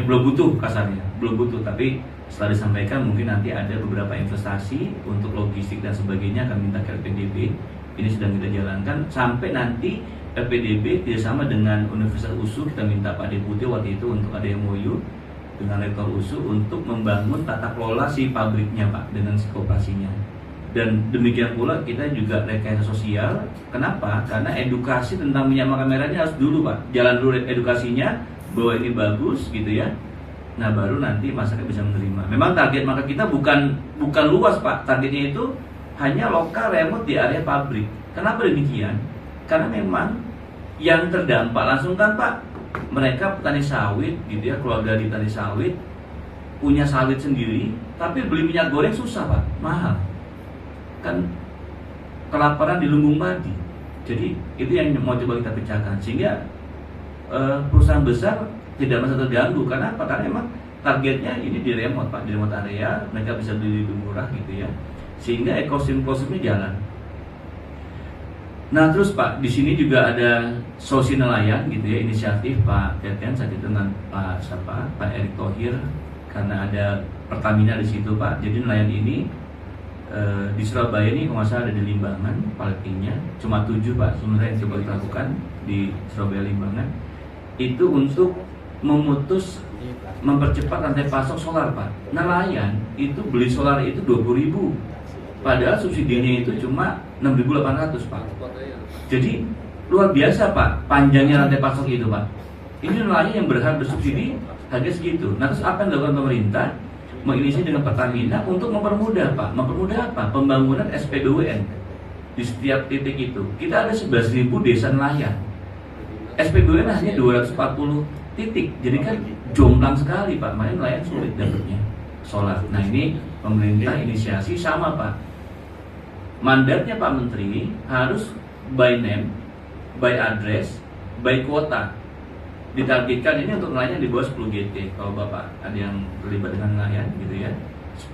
butuh kasarnya, belum butuh. Tapi setelah disampaikan mungkin nanti ada beberapa investasi untuk logistik dan sebagainya akan minta ke LPDB. Ini sedang kita jalankan sampai nanti LPDB kerjasama dengan Universitas USU, kita minta Pak Deputi waktu itu untuk ada MOU dengan Rektor USU untuk membangun tata kelola si pabriknya Pak dengan si kooperasinya. Dan demikian pula kita juga rekayasa sosial. Kenapa? Karena edukasi tentang minyak makan merah ini harus dulu Pak. Jalan dulu edukasinya bahwa ini bagus gitu ya. Nah baru nanti masyarakat bisa menerima. Memang target market kita bukan luas Pak. Targetnya itu hanya lokal remote di area pabrik. Kenapa demikian? Karena memang yang terdampak langsung kan Pak, mereka petani sawit gitu ya, keluarga di petani sawit punya sawit sendiri, tapi beli minyak goreng susah Pak, mahal. Kan kelaparan di lumbung padi. Jadi itu yang mau coba kita pecahkan sehingga perusahaan besar tidak merasa terganggu. Karena apa? Karena memang targetnya ini di remote Pak, di remote area mereka bisa beli lebih murah gitu ya, sehingga ekosistemnya jalan. Nah terus Pak, di sini juga ada solusi nelayan gitu ya, inisiatif Pak Teten saat itu dengan Pak Erick Thohir, karena ada Pertamina di situ Pak. Jadi nelayan ini di Surabaya ini kalau nggak salah ada di Limbangan, paletinya cuma 7 Pak sebenarnya yang coba dilakukan di Surabaya Limbangan itu untuk mempercepat rantai pasok solar Pak. Nelayan itu beli solar itu 20.000, padahal subsidinya itu cuma 6.800 Pak. Jadi luar biasa Pak panjangnya rantai pasok itu Pak. Ini nelayan yang berhak bersubsidi harga segitu. Nah terus apa yang dilakukan pemerintah? Menginisiasi dengan Pertamina untuk mempermudah Pak. Mempermudah apa? Pembangunan SPBUN di setiap titik itu. Kita ada 11.000 desa nelayan. SPBUN hanya 240 titik. Jadi kan jomplang sekali Pak. Makanya nelayan sulit dapatnya solar. Nah ini pemerintah inisiasi sama Pak. Mandatnya Pak Menteri harus by name, by address, by kuota. Ditargetkan ini untuk nelayan di bawah 10 GT. Kalau Bapak ada yang terlibat dengan nelayan gitu ya,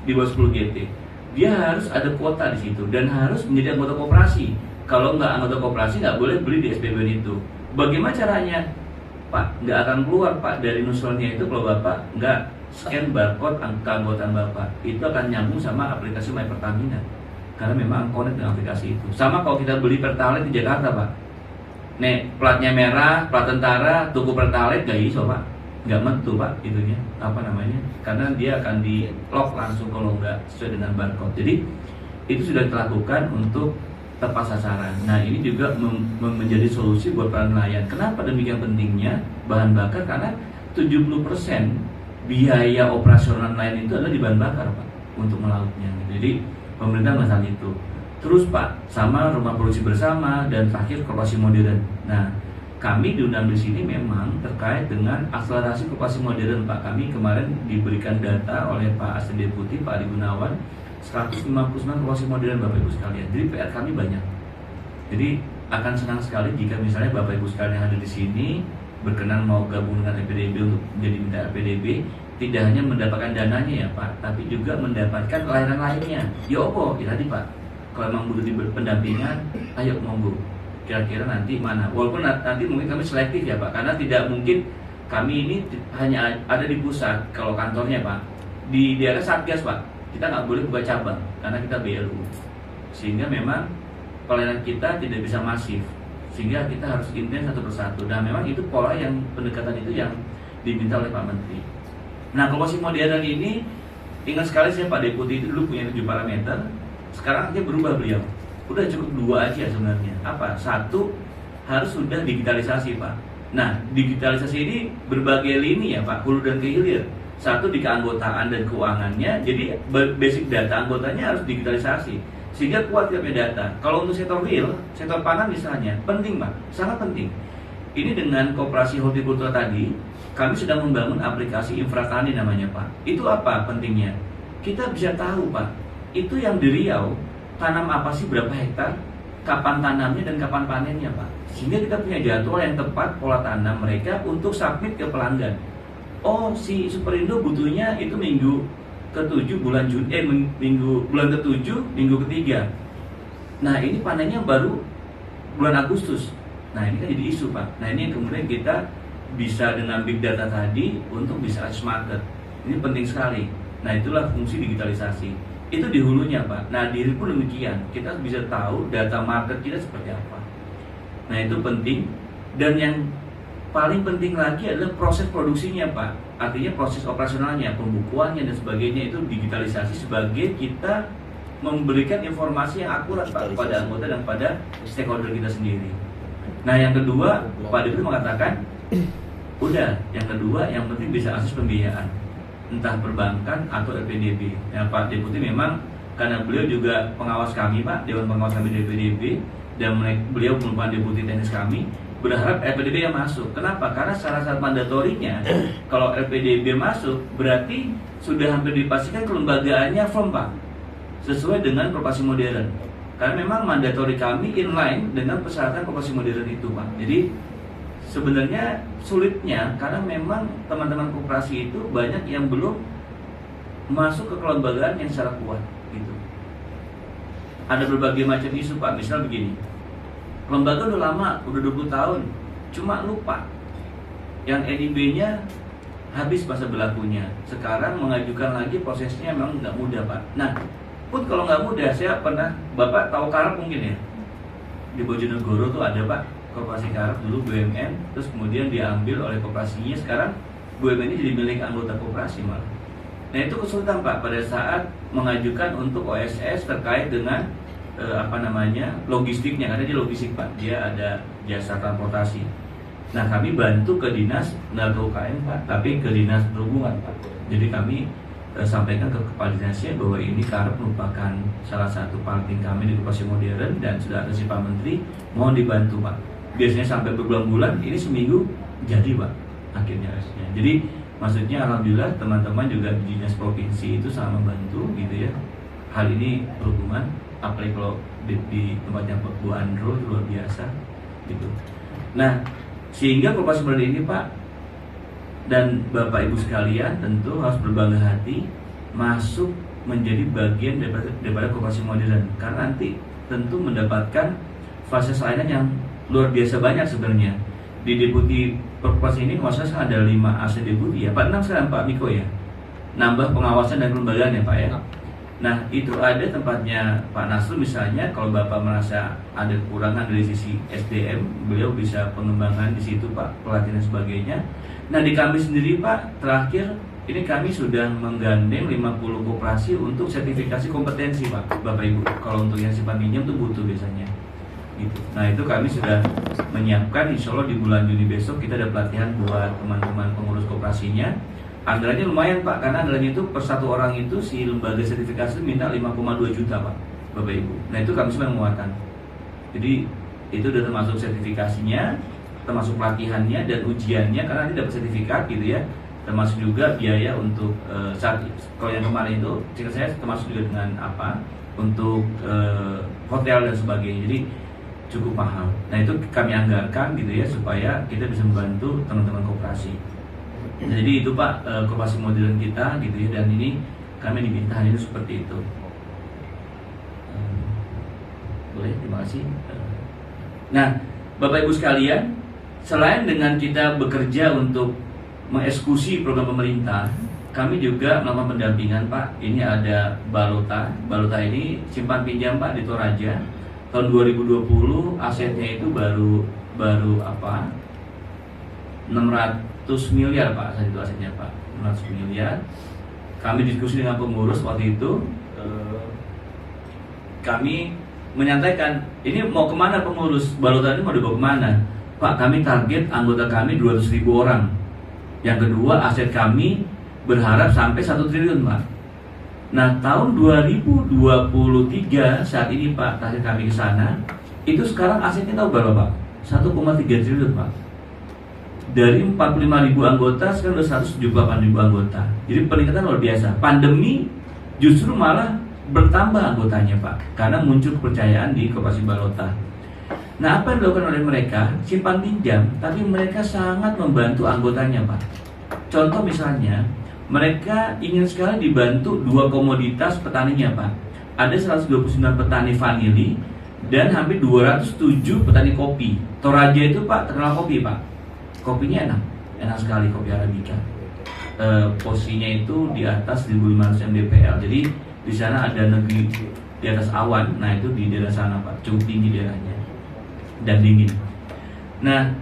di bawah 10 GT, dia harus ada kuota di situ dan harus menjadi anggota koperasi. Kalau nggak anggota koperasi nggak boleh beli di SPBUN itu. Bagaimana caranya Pak? Nggak akan keluar Pak dari nusulnya itu kalau Bapak nggak scan barcode keanggotaan Bapak. Itu akan nyambung sama aplikasi My Pertamina karena memang connect dengan aplikasi itu. Sama kalau kita beli Pertalite di Jakarta Pak, nih platnya merah, plat tentara, tuku Pertalite gak iso Pak, nggak mentu Pak itunya, karena dia akan di lock langsung kalau nggak sesuai dengan barcode. Jadi itu sudah dilakukan untuk tepat sasaran. Nah ini juga menjadi solusi buat para nelayan. Kenapa demikian pentingnya bahan bakar? Karena 70% biaya operasional nelayan itu adalah di bahan bakar Pak untuk melautnya. Jadi pemerintah melakukan itu. Terus Pak, sama rumah produksi bersama dan terakhir koperasi modern. Nah, kami diundang di sini memang terkait dengan akselerasi koperasi modern Pak. Kami kemarin diberikan data oleh Pak Asisten Deputi Pak Adi Gunawan 159 koperasi modern Bapak Ibu sekalian. Jadi PR kami banyak. Jadi akan senang sekali jika misalnya Bapak Ibu sekalian yang ada di sini berkenan mau gabung dengan LPDB untuk menjadi mitra LPDB, tidak hanya mendapatkan dananya ya Pak, tapi juga mendapatkan layanan lainnya. Ya opo, ya tadi Pak, kalau memang butuh pendampingan, ayo monggo. Kira-kira nanti mana? Walaupun nanti mungkin kami selektif ya Pak, karena tidak mungkin kami ini hanya ada di pusat kalau kantornya Pak. Di daerah Satgas Pak, kita nggak boleh buka cabang karena kita BLU. Sehingga memang pelayanan kita tidak bisa masif, sehingga kita harus intens satu persatu. Dan memang itu pola yang pendekatan itu yang diminta oleh Pak Menteri. Nah, koperasi modern ini ingat sekali saya Pak Deputi itu dulu punya 7 parameter. Sekarang dia berubah beliau. Udah cukup 2 aja sebenarnya. Apa? 1 harus sudah digitalisasi Pak. Nah, digitalisasi ini berbagai lini ya Pak, hulu dan kehilir. 1 di keanggotaan dan keuangannya. Jadi basic data anggotanya harus digitalisasi sehingga kuat dia punya data. Kalau untuk sektor real, sektor pangan misalnya, penting Pak, sangat penting. Ini dengan koperasi hortikultura tadi, kami sedang membangun aplikasi infratani namanya Pak. Itu apa pentingnya? Kita bisa tahu Pak, itu yang di Riau tanam apa sih, berapa hektar, kapan tanamnya dan kapan panennya Pak. Sehingga kita punya jadwal yang tepat pola tanam mereka untuk submit ke pelanggan. Oh, si Superindo butuhnya itu minggu ke-7 bulan Juni, bulan ke-7 minggu ke-3. Nah, ini panennya baru bulan Agustus. Nah, ini kan jadi isu Pak. Nah, ini yang kemudian kita bisa dengan big data tadi untuk bisa akses market. Ini penting sekali. Nah, itulah fungsi digitalisasi. Itu di hulunya Pak. Nah, di hilir pun demikian. Kita bisa tahu data market kita seperti apa. Nah, itu penting. Dan yang paling penting lagi adalah proses produksinya Pak. Artinya proses operasionalnya, pembukuannya dan sebagainya itu digitalisasi sebagai kita memberikan informasi yang akurat Pak kepada anggota dan pada stakeholder kita sendiri. Nah, yang kedua Pak Deputi mengatakan udah, yang kedua yang penting bisa akses pembiayaan, entah perbankan atau LPDB. Nah, Pak Deputi memang karena beliau juga pengawas kami Pak, Dewan Pengawas kami dari LPDB, dan beliau merupakan Deputi Teknis kami, berharap LPDB yang masuk. Kenapa? Karena syarat mandatorinya kalau LPDB masuk berarti sudah hampir dipastikan kelembagaannya firm Pak, sesuai dengan koperasi modern. Karena memang mandatori kami inline dengan persyaratan koperasi modern itu Pak. Jadi sebenarnya sulitnya karena memang teman-teman koperasi itu banyak yang belum masuk ke kelembagaan yang secara kuat gitu. Ada berbagai macam isu Pak, misal begini, lembaga udah lama, udah 20 tahun, cuma lupa yang NIB-nya habis masa berlakunya. Sekarang mengajukan lagi prosesnya memang nggak mudah Pak. Nah, pun kalau nggak mudah, saya pernah, Bapak tahu Karep mungkin ya, di Bojonegoro tuh ada Pak, koperasi Karep dulu BUMN, terus kemudian diambil oleh koperasinya, sekarang BUMN ini jadi milik anggota koperasi malah. Nah, itu kesulitan Pak pada saat mengajukan untuk OSS terkait dengan logistiknya, karena dia logistik Pak, dia ada jasa transportasi. Nah, kami bantu ke dinas, nggak ke UKM Pak, tapi ke dinas perhubungan Pak. Jadi kami sampaikan ke kepala dinasnya bahwa ini Karep merupakan salah satu partner kami di koperasi modern dan sudah ada si Pak Menteri, mohon dibantu Pak. Biasanya sampai berbulan-bulan, ini seminggu jadi Pak akhirnya. Jadi maksudnya alhamdulillah teman-teman juga di dinas provinsi itu sangat membantu gitu ya. Hal ini perhubungan, apalagi kalau di tempatnya Bu Andro itu luar biasa gitu. Nah, sehingga koperasi modern ini Pak dan Bapak Ibu sekalian tentu harus berbangga hati masuk menjadi bagian daripada koperasi modern, karena nanti tentu mendapatkan fasilitas layanan yang luar biasa banyak sebenarnya. Di Deputi Perkoperasi ini maksudnya ada 5 AC Deputi ya Pak, 6 sekarang Pak Miko ya, nambah pengawasan dan kelembagaan ya Pak ya. Nah, itu ada tempatnya Pak Nasrul misalnya, kalau Bapak merasa ada kekurangan dari sisi SDM, beliau bisa pengembangan di situ Pak, pelatihan dan sebagainya. Nah, di kami sendiri Pak, terakhir ini kami sudah menggandeng 50 koperasi untuk sertifikasi kompetensi Pak, Bapak Ibu. Kalau untuk yang simpan pinjam itu butuh biasanya gitu. Nah, itu kami sudah menyiapkan, insya Allah di bulan Juni besok kita ada pelatihan buat teman-teman pengurus koperasinya. Anggarannya lumayan Pak, karena anggarannya itu per satu orang itu si lembaga sertifikasi itu minta 5,2 juta Pak, Bapak Ibu. Nah, itu kami sudah menguatkan. Jadi itu sudah termasuk sertifikasinya. termasuk pelatihannya dan ujiannya, karena nanti dapat sertifikat gitu ya, termasuk juga biaya untuk saat kalau yang kemarin itu singkat saya termasuk juga dengan apa untuk hotel dan sebagainya, jadi cukup mahal. Nah itu kami anggarkan gitu ya supaya kita bisa membantu teman-teman koperasi. Nah, jadi itu Pak koperasi modern kita gitu ya, dan ini kami diminta itu seperti itu. Boleh, terima kasih. Nah Bapak Ibu sekalian, selain dengan kita bekerja untuk mengeksekusi program pemerintah, kami juga melakukan pendampingan Pak. Ini ada Balota. Balota ini simpan pinjam Pak di Toraja. Tahun 2020 asetnya itu baru 600 miliar Pak, saat itu asetnya Pak, 600 miliar. Kami diskusi dengan pengurus waktu itu, kami menyampaikan ini mau kemana pengurus, Balota ini mau dibawa kemana Pak? Kami target anggota kami 200.000 orang. Yang kedua, aset kami berharap sampai 1 triliun Pak. Nah tahun 2023 saat ini Pak, terakhir kami ke sana, itu sekarang asetnya tahu berapa Pak? 1,3 triliun Pak. Dari 45.000 anggota sekarang sudah 178.000 anggota. Jadi peningkatan luar biasa. Pandemi justru malah bertambah anggotanya Pak, karena muncul kepercayaan di Koperasi Balota. Nah apa yang dilakukan oleh mereka? Simpan pinjam, tapi mereka sangat membantu anggotanya Pak. Contoh misalnya, mereka ingin sekali dibantu 2 komoditas petaninya Pak. Ada 129 petani vanili dan hampir 207 petani kopi. Toraja itu Pak terkenal kopi Pak. Kopinya enak sekali, kopi Arabica. Posisinya itu di atas 1.500 mdpl. Jadi di sana ada negeri di atas awan. Nah itu di daerah sana Pak, cukup tinggi daerahnya dan dingin. Nah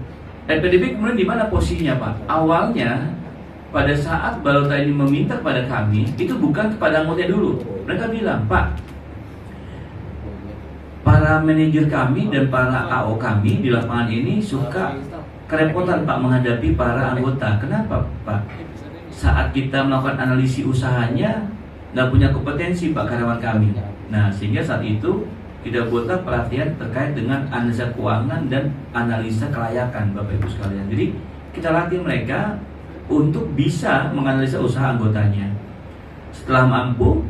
LPDB kemudian di mana posisinya Pak? Awalnya pada saat Balota ini meminta kepada kami, itu bukan kepada anggota dulu. Mereka bilang, Pak, para manajer kami dan para AO kami di lapangan ini suka kerepotan Pak menghadapi para anggota. Kenapa Pak? Saat kita melakukan analisis usahanya, nggak punya kompetensi Pak karyawan kami. Nah sehingga saat itu kita buatlah pelatihan terkait dengan analisa keuangan dan analisa kelayakan Bapak Ibu sekalian. Jadi kita latih mereka untuk bisa menganalisa usaha anggotanya. Setelah mampu,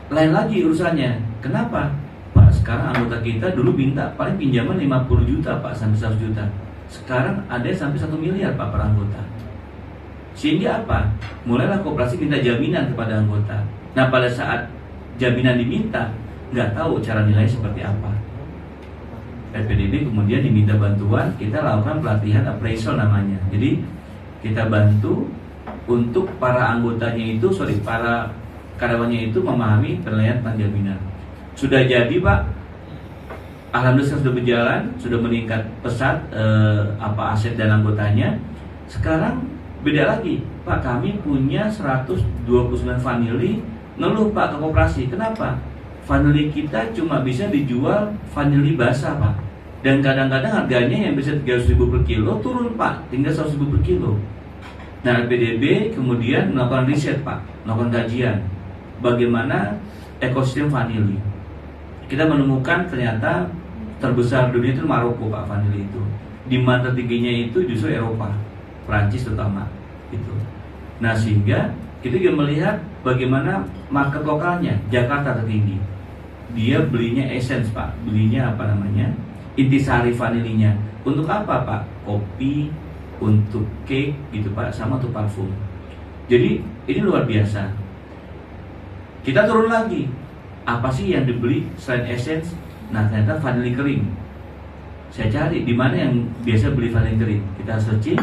lain lagi urusannya. Kenapa? Pak, sekarang anggota kita dulu minta paling pinjaman 50 juta Pak, sampai 100 juta. Sekarang ada sampai 1 miliar Pak per anggota. Sehingga apa? Mulailah koperasi minta jaminan kepada anggota. Nah pada saat jaminan diminta, nggak tahu cara nilai seperti apa. LPDB kemudian diminta bantuan, kita lakukan pelatihan appraisal namanya. Jadi kita bantu untuk para anggotanya itu, para karyawannya itu memahami penilaian jaminan. Sudah jadi Pak, alhamdulillah sudah berjalan, sudah meningkat pesat aset dan anggotanya. Sekarang beda lagi Pak, kami punya 129 vanili, ngeluh Pak ke koperasi. Kenapa? Vanili kita cuma bisa dijual vanili basah Pak. Dan kadang-kadang harganya yang bisa 300.000 per kilo turun Pak, tinggal 100.000 per kilo. Nah LPDB kemudian melakukan riset Pak, melakukan kajian bagaimana ekosistem vanili. Kita menemukan ternyata terbesar dunia itu Maroko Pak, vanili itu. Demand tertingginya itu justru Eropa, Prancis terutama itu. Nah sehingga kita juga melihat bagaimana market lokalnya. Jakarta tertinggi, dia belinya essence Pak, belinya apa namanya, intisari vanilinya. Untuk apa Pak? Kopi, untuk cake gitu Pak, sama untuk parfum. Jadi ini luar biasa. Kita turun lagi, apa sih yang dibeli selain essence? Nah ternyata vanili kering. Saya cari di mana yang biasa beli vanili kering. Kita searching,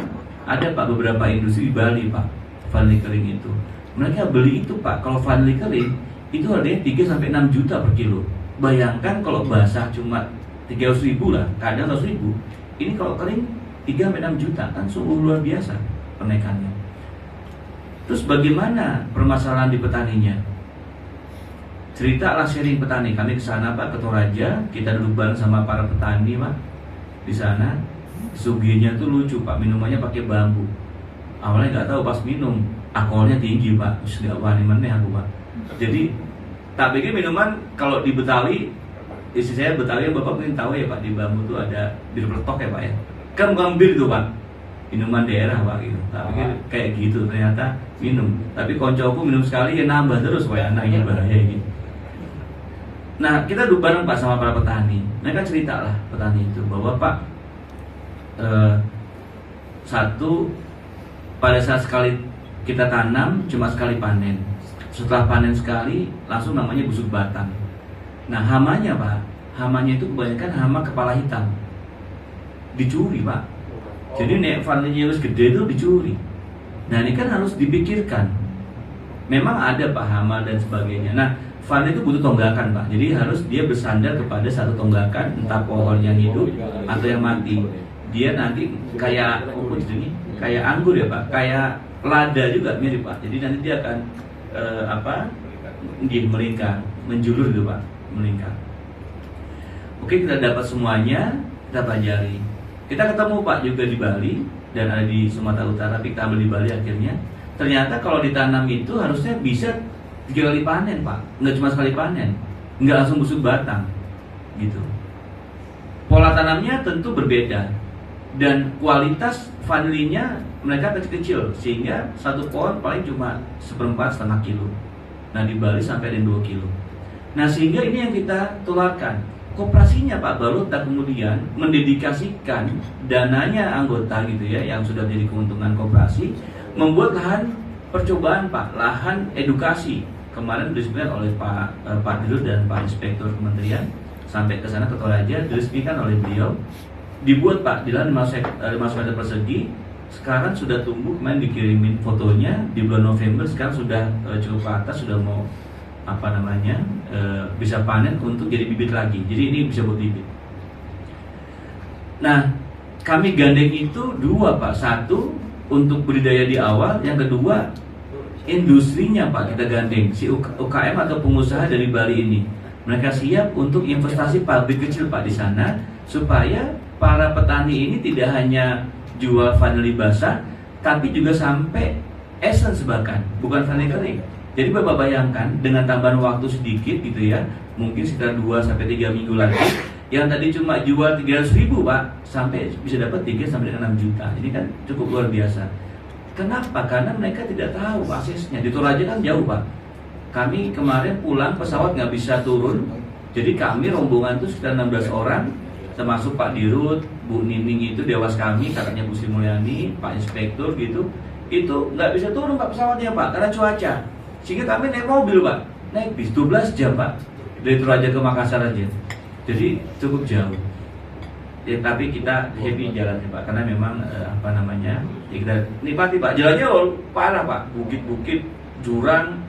ada Pak beberapa industri di Bali Pak, vanili kering itu. Mereka beli itu Pak, kalau vanili kering itu harganya 3-6 juta per kilo. Bayangkan kalau basah cuma 300.000 lah, kadang 100.000. Ini kalau kering 3-6 juta, kan sungguh luar biasa penaikannya. Terus bagaimana permasalahan di petaninya? Cerita lah sharing petani. Kami ke sana Pak, ke Toraja, kita duduk bareng sama para petani Pak di sana. Suginya tuh lucu Pak, minumannya pakai bambu. Awalnya nggak tahu, pas minum alkoholnya tinggi Pak, terus nggak wani meneh aku Pak. Jadi tak pikir minuman kalau di Betawi, istri saya Betawi, Bapak mungkin tahu ya Pak, di bambu tuh ada bir peletok ya Pak ya. kan ngambil tuh Pak minuman daerah Pak gitu. Tapi kayak gitu ternyata minum. Tapi koncoku minum sekali ya nambah terus Pak, anaknya bahaya gitu. Nah kita duduk bareng Pak sama para petani. Mereka cerita lah petani itu bahwa Pak satu, pada saat sekali kita tanam cuma sekali panen. Setelah panen sekali langsung namanya busuk batang. Nah hamanya Pak, hamanya itu kebanyakan hama kepala hitam. Dicuri Pak. Jadi nek vanilnya harus gede itu dicuri. Nah ini kan harus dipikirkan. Memang ada Pak hama dan sebagainya. Nah vanil itu butuh tonggakan Pak. Jadi harus dia bersandar kepada satu tonggakan, entah pohon yang hidup atau yang mati. Dia nanti kayak kayak anggur ya Pak, kayak lada juga mirip Pak. Jadi nanti dia akan melingkar, menjulur gitu Pak, melingkar. Oke, kita dapat semuanya, kita pelajari. Kita ketemu Pak juga di Bali dan ada di Sumatera Utara, tapi kita ambil di Bali akhirnya. Ternyata kalau ditanam itu harusnya bisa 3 kali panen Pak, nggak cuma sekali panen, nggak langsung busuk batang, gitu. Pola tanamnya tentu berbeda dan kualitas vanilinya mereka kecil-kecil sehingga satu pohon paling cuma 1/4 kilo. Nah di Bali sampai dengan 2 kilo. Nah sehingga ini yang kita tularkan. Koperasinya Pak Balota kemudian mendedikasikan dananya anggota gitu ya yang sudah jadi keuntungan koperasi membuat lahan percobaan Pak, lahan edukasi. Kemarin diresmikan oleh Pak Dirut dan Pak Inspektur Kementerian sampai ke sana ke Toraja diresmikan oleh beliau. Dibuat Pak di lahan 5 meter persegi. Sekarang sudah tumbuh, kemarin dikirimin fotonya di bulan November. Sekarang sudah cukup ke atas, sudah mau bisa panen untuk jadi bibit lagi. Jadi ini bisa buat bibit. Nah kami gandeng itu 2 Pak. Satu untuk budidaya di awal, yang kedua industrinya Pak kita gandeng, si UKM atau pengusaha dari Bali ini. Mereka siap untuk investasi pabrik kecil Pak di sana supaya para petani ini tidak hanya jual vanili basah, tapi juga sampai essence bahkan, bukan vanili kering. Jadi Bapak bayangkan dengan tambahan waktu sedikit gitu ya, mungkin sekitar 2-3 minggu lagi, yang tadi cuma jual 300.000 Pak, sampai bisa dapat 3 sampai dengan 6 juta. Ini kan cukup luar biasa. Kenapa? Karena mereka tidak tahu aksesnya. Di Toraja kan jauh Pak. Kami kemarin pulang pesawat nggak bisa turun. Jadi kami rombongan itu sekitar 16 orang, termasuk Pak Dirut, Bu Nining itu dewas kami, kakaknya Bu Sri Mulyani, Pak Inspektur gitu. Itu nggak bisa turun Pak pesawatnya Pak karena cuaca. Sehingga kami naik mobil Pak, naik bis 12 jam Pak dari Toraja ke Makassar aja. Jadi cukup jauh. Ya, tapi kita happy jalannya Pak karena memang ya kita nikmati Pak. Jalannya parah Pak, bukit-bukit, jurang,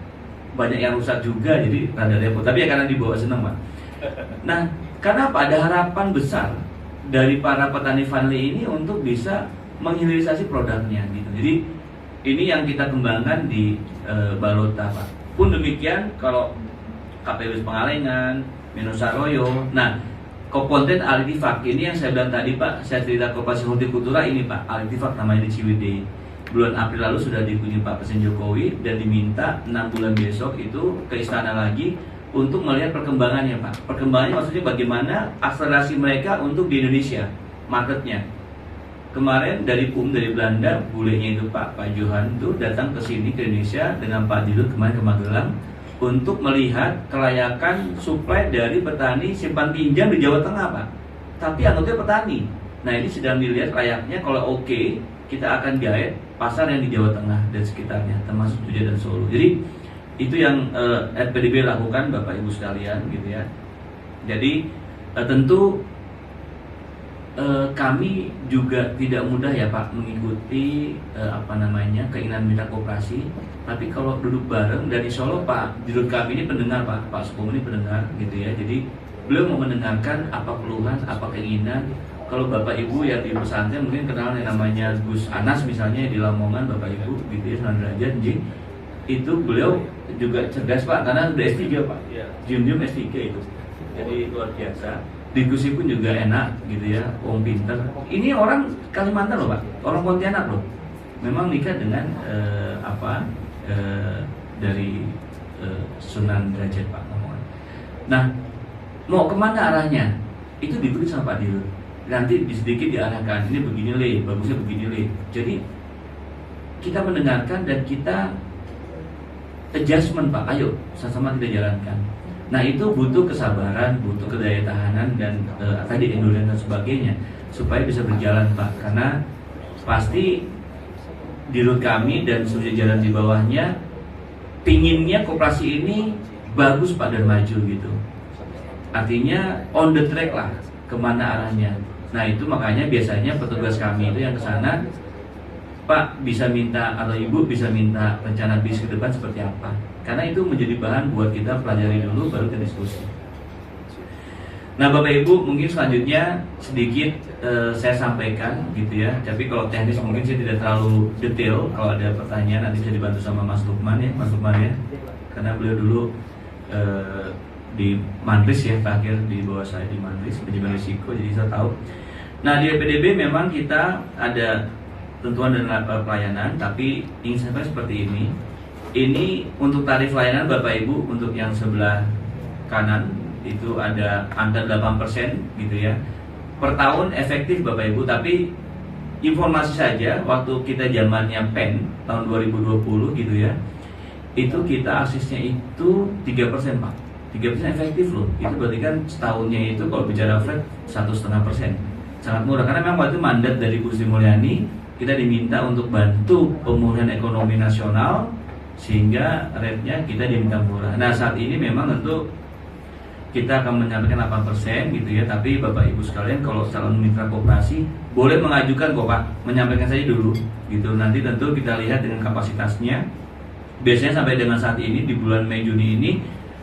banyak yang rusak juga, jadi rada repot. Tapi ya karena dibawa senang Pak. Nah, karena apa? Ada harapan besar dari para petani vanili ini untuk bisa menghilirisasi produknya gitu. Jadi ini yang kita kembangkan di Balota Pak. Pun demikian kalau KPU Pengalengan, Menosaroyo. Nah, Koponten Alitifak ini yang saya bilang tadi Pak, saya cerita Koperasi Hortikultura ini Pak, Alitifak namanya di Ciwidey. Bulan April lalu sudah dikunjungi Pak Presiden Jokowi dan diminta 6 bulan besok itu ke istana lagi untuk melihat perkembangannya Pak. Perkembangannya maksudnya bagaimana akselerasi mereka untuk di Indonesia, marketnya. Kemarin dari dari Belanda, bulenya itu Pak Johan itu datang ke sini ke Indonesia dengan Pak Dirut kemarin ke Magelang untuk melihat kelayakan suplai dari petani simpan pinjam di Jawa Tengah Pak. Tapi anggotanya petani. Nah ini sedang dilihat layaknya kalau oke, kita akan gait pasar yang di Jawa Tengah dan sekitarnya, termasuk Jogja dan Solo. Jadi itu yang LPDB lakukan Bapak Ibu sekalian gitu ya. Jadi tentu kami juga tidak mudah ya Pak mengikuti keinginan mitra koperasi. Tapi kalau duduk bareng dari Solo Pak Dirut kami ini pendengar Pak Sukom ini pendengar gitu ya. Jadi beliau mau mendengarkan apa keluhan, apa keinginan. Kalau Bapak Ibu yang di pesantren mungkin kenal yang namanya Gus Anas misalnya di Lamongan Bapak Ibu gitu ya, 9 derajat itu beliau juga cerdas Pak karena udah S3 Pak. Jum S3 itu. Jadi luar biasa. Diskusi pun juga enak gitu ya, orang pinter. Ini orang Kalimantan loh Pak, orang Pontianak loh. Memang nikah dengan dari Sunan Derajat Pak ngomong. Nah, mau kemana arahnya? Itu diberi sama Pak Dirut. nanti sedikit diarahkan, ini begini le, bagusnya begini le. Jadi kita mendengarkan dan kita adjustment Pak, ayo sama-sama kita jalankan. Nah itu butuh kesabaran, butuh kedaya tahanan dan tadi endurance dan sebagainya supaya bisa berjalan Pak. Karena pasti di root kami dan seluruh jalan di bawahnya pinginnya koperasi ini bagus Pak dan maju gitu. Artinya on the track lah, kemana arahnya. Nah itu makanya biasanya petugas kami itu yang ke sana, Pak bisa minta atau Ibu bisa minta rencana bisnis ke depan seperti apa. Karena itu menjadi bahan buat kita pelajari dulu baru kita diskusi. Nah Bapak Ibu mungkin selanjutnya sedikit saya sampaikan gitu ya. Tapi kalau teknis mungkin saya tidak terlalu detail. Kalau ada pertanyaan nanti bisa dibantu sama Mas Lukman ya, Mas Lukman ya. Karena beliau dulu di Mantris ya, terakhir di bawah saya di Mantris, manajemen risiko, jadi saya tahu. Nah di LPDB memang kita ada tentuan dan pelayanan, tapi ingin saya sampaikan seperti ini. Ini untuk tarif layanan Bapak Ibu, untuk yang sebelah kanan itu ada angka 8% gitu ya per tahun efektif Bapak Ibu. Tapi informasi saja, waktu kita zamannya PEN tahun 2020 gitu ya, itu kita aksesnya itu 3% Pak. 3% efektif loh. Itu berarti kan setahunnya itu kalau bicara flat 1,5%, sangat murah. Karena memang waktu itu mandat dari Bu Sri Mulyani, kita diminta untuk bantu pemulihan ekonomi nasional sehingga rate-nya kita diminta murah. Nah saat ini memang tentu kita akan menyampaikan 8% gitu ya. Tapi Bapak Ibu sekalian, kalau calon mitra koperasi boleh mengajukan kok Pak, menyampaikan saja dulu gitu. Nanti tentu kita lihat dengan kapasitasnya. Biasanya sampai dengan saat ini di bulan Mei Juni ini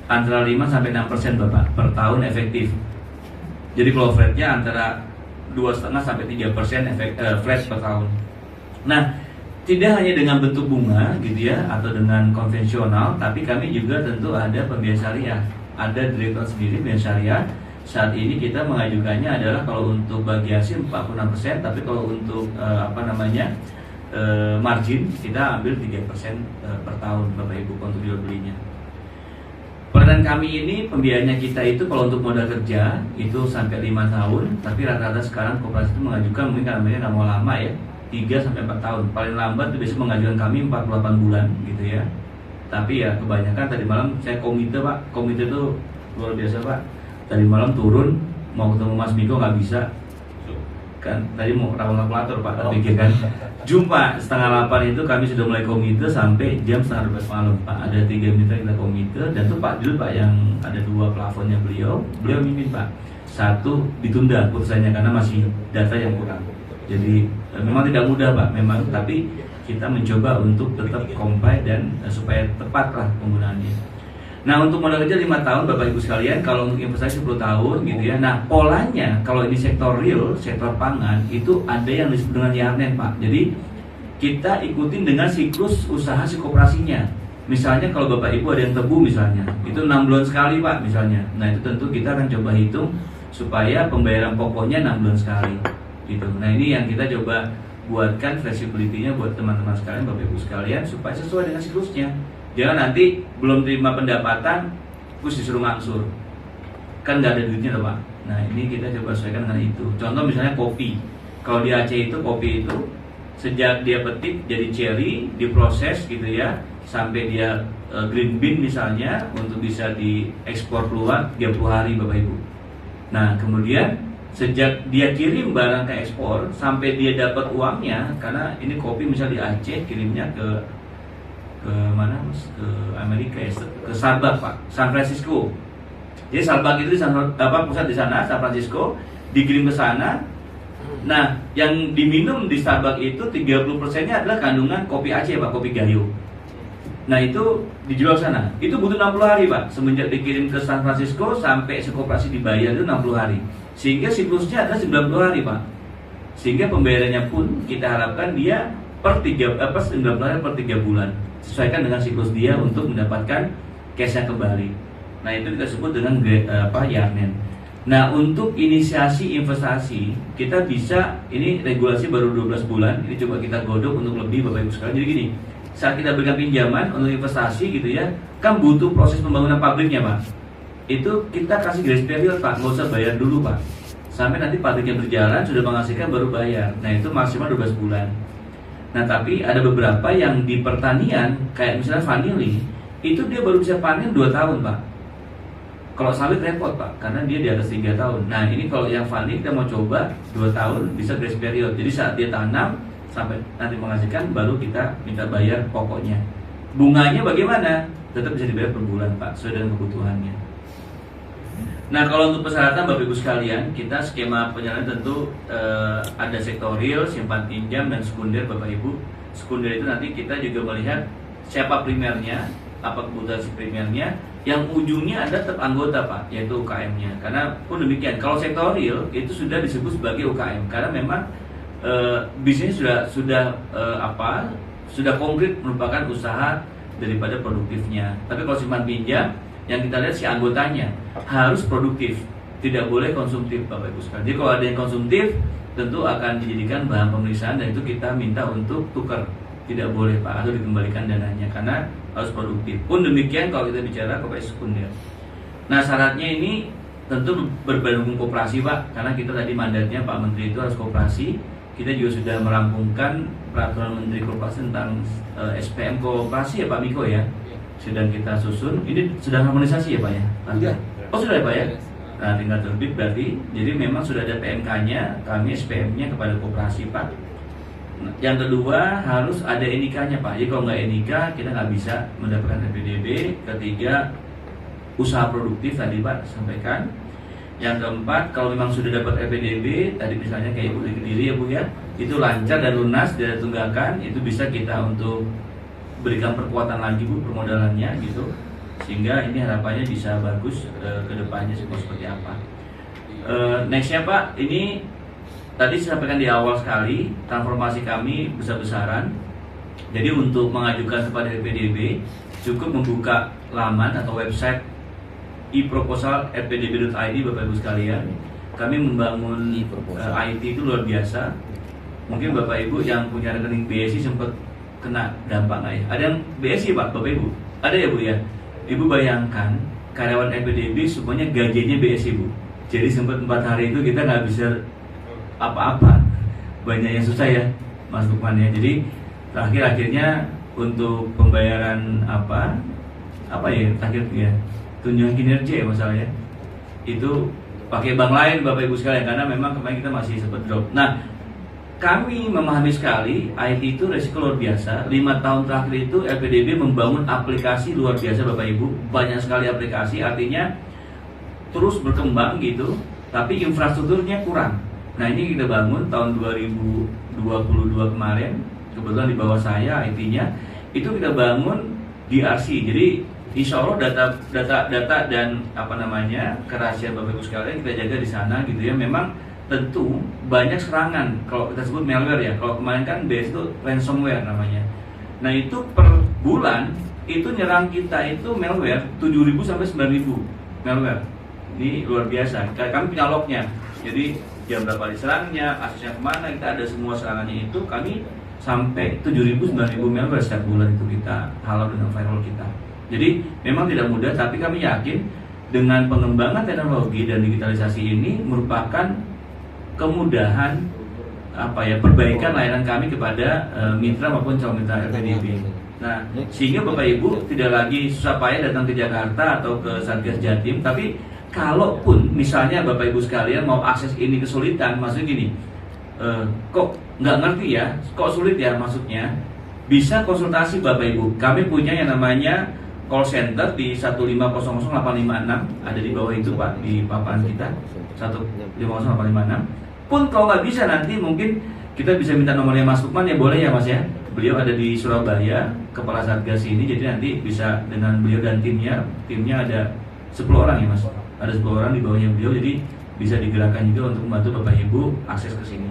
antara 5-6% Bapak per tahun efektif. Jadi kalau flat-nya antara 2,5 sampai 3% flat per tahun. Nah, tidak hanya dengan bentuk bunga gitu ya atau dengan konvensional, tapi kami juga tentu ada pembiayaan syariah. Ada direktur sendiri pembiayaan syariah. Saat ini kita mengajukannya adalah kalau untuk bagi hasil 46%, tapi kalau untuk margin kita ambil 3% per tahun Bapak Ibu untuk jual belinya. Peranan kami ini pembiayaannya kita itu kalau untuk modal kerja itu sampai 5 tahun, tapi rata-rata sekarang koperasi itu mengajukan mungkin karena mereka nggak mau lama ya, 3-4 tahun. Paling lambat itu biasanya mengajukan kami 48 bulan gitu ya. Tapi ya kebanyakan tadi malam saya komite Pak, komite itu luar biasa Pak. Tadi malam turun mau ketemu Mas Miko nggak bisa, kan tadi mau rawat kalkulator Pak, pikir kan jumpa 7:30 itu kami sudah mulai komite sampai jam 11:30 malam Pak. Ada 3 mitra kita komite dan tuh Pak dulu Pak yang ada 2 plafonnya beliau mimpin Pak. 1 ditunda putusannya karena masih data yang kurang. Jadi memang tidak mudah Pak, memang, tapi kita mencoba untuk tetap comply dan supaya tepat lah penggunaannya. Nah untuk modal kerja 5 tahun Bapak Ibu sekalian, kalau untuk investasi 10 tahun gitu ya. Nah polanya kalau ini sektor real, sektor pangan itu ada yang disebut dengan Yarnen Pak. Jadi kita ikutin dengan siklus usaha si koperasinya. Misalnya kalau Bapak Ibu ada yang tebu misalnya, itu 6 bulan sekali Pak misalnya. Nah itu tentu kita akan coba hitung supaya pembayaran pokoknya 6 bulan sekali gitu. Nah ini yang kita coba buatkan flexibility-nya buat teman-teman sekalian, Bapak Ibu sekalian, supaya sesuai dengan siklusnya. Jangan nanti belum terima pendapatan terus disuruh ngangsur, kan nggak ada duitnya loh Pak. Nah ini kita coba sesuaikan dengan itu. Contoh misalnya kopi, kalau di Aceh itu kopi itu sejak dia petik jadi cherry, diproses gitu ya, sampai dia green bean misalnya untuk bisa diekspor keluar 30 hari Bapak Ibu. Nah kemudian sejak dia kirim barang ke ekspor sampai dia dapat uangnya, karena ini kopi misalnya di Aceh kirimnya ke mana Mas? Ke Amerika ya, ke Starbucks Pak, San Francisco. Jadi Starbucks itu pusat di sana, San Francisco, dikirim ke sana. Nah, yang diminum di Starbucks itu 30%-nya adalah kandungan kopi Aceh Pak, kopi Gayo. Nah, itu dijual sana. Itu butuh 60 hari Pak, semenjak dikirim ke San Francisco sampai sekoperasi dibayar itu 60 hari. Sehingga siklusnya adalah 90 hari Pak. Sehingga pembayarannya pun kita harapkan dia per 90 hari per 3 bulan. Sesuaikan dengan siklus dia untuk mendapatkan cash-nya kembali. Nah itu kita sebut dengan Yarnen. Nah untuk inisiasi investasi kita bisa, ini regulasi baru 12 bulan, ini coba kita godok untuk lebih Bapak Ibu sekalian. Jadi gini, saat kita berikan pinjaman untuk investasi gitu ya, kan butuh proses pembangunan pabriknya Pak. Itu kita kasih grace period Pak, nggak usah bayar dulu Pak. sampai nanti pabriknya berjalan sudah menghasilkan baru bayar. Nah itu maksimal 12 bulan. Nah tapi ada beberapa yang di pertanian kayak misalnya vanili itu dia baru bisa panen 2 tahun Pak. Kalau sawit repot Pak, karena dia di atas 3 tahun. Nah ini kalau yang vanili kita mau coba 2 tahun bisa grace period. Jadi saat dia tanam sampai nanti menghasilkan baru kita minta bayar pokoknya. Bunganya bagaimana? Tetap bisa dibayar per bulan Pak, sesuai dengan kebutuhannya. Nah kalau untuk persyaratan Bapak Ibu sekalian, kita skema penyerahan tentu ada sektorial, simpan pinjam, dan sekunder Bapak Ibu. Sekunder itu nanti kita juga melihat siapa primernya, apa kebutuhan si primernya, yang ujungnya ada tetap anggota Pak, yaitu UKM-nya. Karena pun demikian, kalau sektorial itu sudah disebut sebagai UKM, karena memang bisnis sudah konkret merupakan usaha daripada produktifnya. Tapi kalau simpan pinjam, yang kita lihat si anggotanya harus produktif, tidak boleh konsumtif Bapak Ibu sekalian. Jadi kalau ada yang konsumtif tentu akan dijadikan bahan pemeriksaan dan itu kita minta untuk tukar, tidak boleh Pak, atau dikembalikan dananya karena harus produktif. Pun demikian kalau kita bicara koperasi sekunder. Nah syaratnya ini tentu berbadan hukum koperasi Pak, karena kita tadi mandatnya Pak Menteri itu harus koperasi. Kita juga sudah merampungkan peraturan Menteri Koperasi tentang SPM koperasi ya Pak Miko ya. Sedang kita susun, ini sudah harmonisasi ya Pak ya? Sudah. Oh sudah ya Pak ya? Nah tinggal terbit berarti, jadi memang sudah ada PMK-nya, kami SPM-nya kepada koperasi Pak. Yang kedua harus ada NIK-nya Pak, jadi kalau nggak NIK kita nggak bisa mendapatkan LPDB. Ketiga usaha produktif tadi Pak sampaikan. Yang keempat kalau memang sudah dapat LPDB, tadi misalnya kayak Ibu di Kediri ya Bu ya, itu lancar dan lunas dari tunggakan, itu bisa kita untuk berikan perkuatan lagi Bu permodalannya gitu, sehingga ini harapannya bisa bagus ke depannya seperti apa. Nextnya Pak, ini tadi saya sampaikan di awal sekali, transformasi kami besar-besaran. Jadi untuk mengajukan kepada LPDB cukup membuka laman atau website e-proposal lpdb.id Bapak Ibu sekalian. Kami membangun IT itu luar biasa. Mungkin Bapak Ibu yang punya rekening BSI sempat kena dampak nggak ya? Ada yang BSI Pak, Bapak Ibu? Ada ya Bu ya? Ibu bayangkan karyawan LPDB semuanya gajinya BSI Bu. Jadi sempat 4 hari itu kita nggak bisa apa-apa. Banyak yang susah ya Mas Lukman ya. Jadi akhirnya untuk pembayaran apa ya terakhir ya, tunjangan kinerja ya masalahnya, itu pakai bank lain Bapak Ibu sekalian, karena memang kemarin kita masih sempat drop. Nah kami memahami sekali IT itu resiko luar biasa. 5 tahun terakhir itu LPDB membangun aplikasi luar biasa Bapak Ibu, banyak sekali aplikasi, artinya terus berkembang gitu, tapi infrastrukturnya kurang. Nah ini kita bangun tahun 2022 kemarin, kebetulan di bawah saya IT-nya, itu kita bangun DRC. Jadi insya Allah data dan kerahasiaan Bapak Ibu sekalian kita jaga di sana gitu ya. Memang tentu banyak serangan, kalau kita sebut malware ya. Kalau kemarin kan BS itu ransomware namanya. Nah itu per bulan itu nyerang kita itu malware 7.000 sampai 9.000 malware. Ini luar biasa. Kami punya lognya. Jadi jam berapa diserangnya, aksesnya kemana, kita ada semua serangannya itu. Kami sampai 7.000 9.000 malware setiap bulan itu kita halau dengan firewall kita. Jadi memang tidak mudah, tapi kami yakin dengan pengembangan teknologi dan digitalisasi ini merupakan kemudahan perbaikan layanan kami kepada mitra maupun calon mitra LPDB. Nah, sehingga Bapak Ibu tidak lagi susah payah datang ke Jakarta atau ke Satgas Jatim. Tapi kalaupun misalnya Bapak Ibu sekalian mau akses ini kesulitan, maksudnya gini, kok nggak ngerti ya, kok sulit ya maksudnya, bisa konsultasi Bapak Ibu. Kami punya yang namanya call center di 1500856, ada di bawah itu Pak, di papan kita 1500856. Pun kalau nggak bisa nanti mungkin kita bisa minta nomornya Mas Lukman ya, boleh ya Mas ya. Beliau ada di Surabaya, kepala Satgas ini, jadi nanti bisa dengan beliau dan timnya ada 10 orang ya Mas, ada 10 orang di bawahnya beliau, jadi bisa digerakkan juga untuk membantu Bapak Ibu akses ke sini.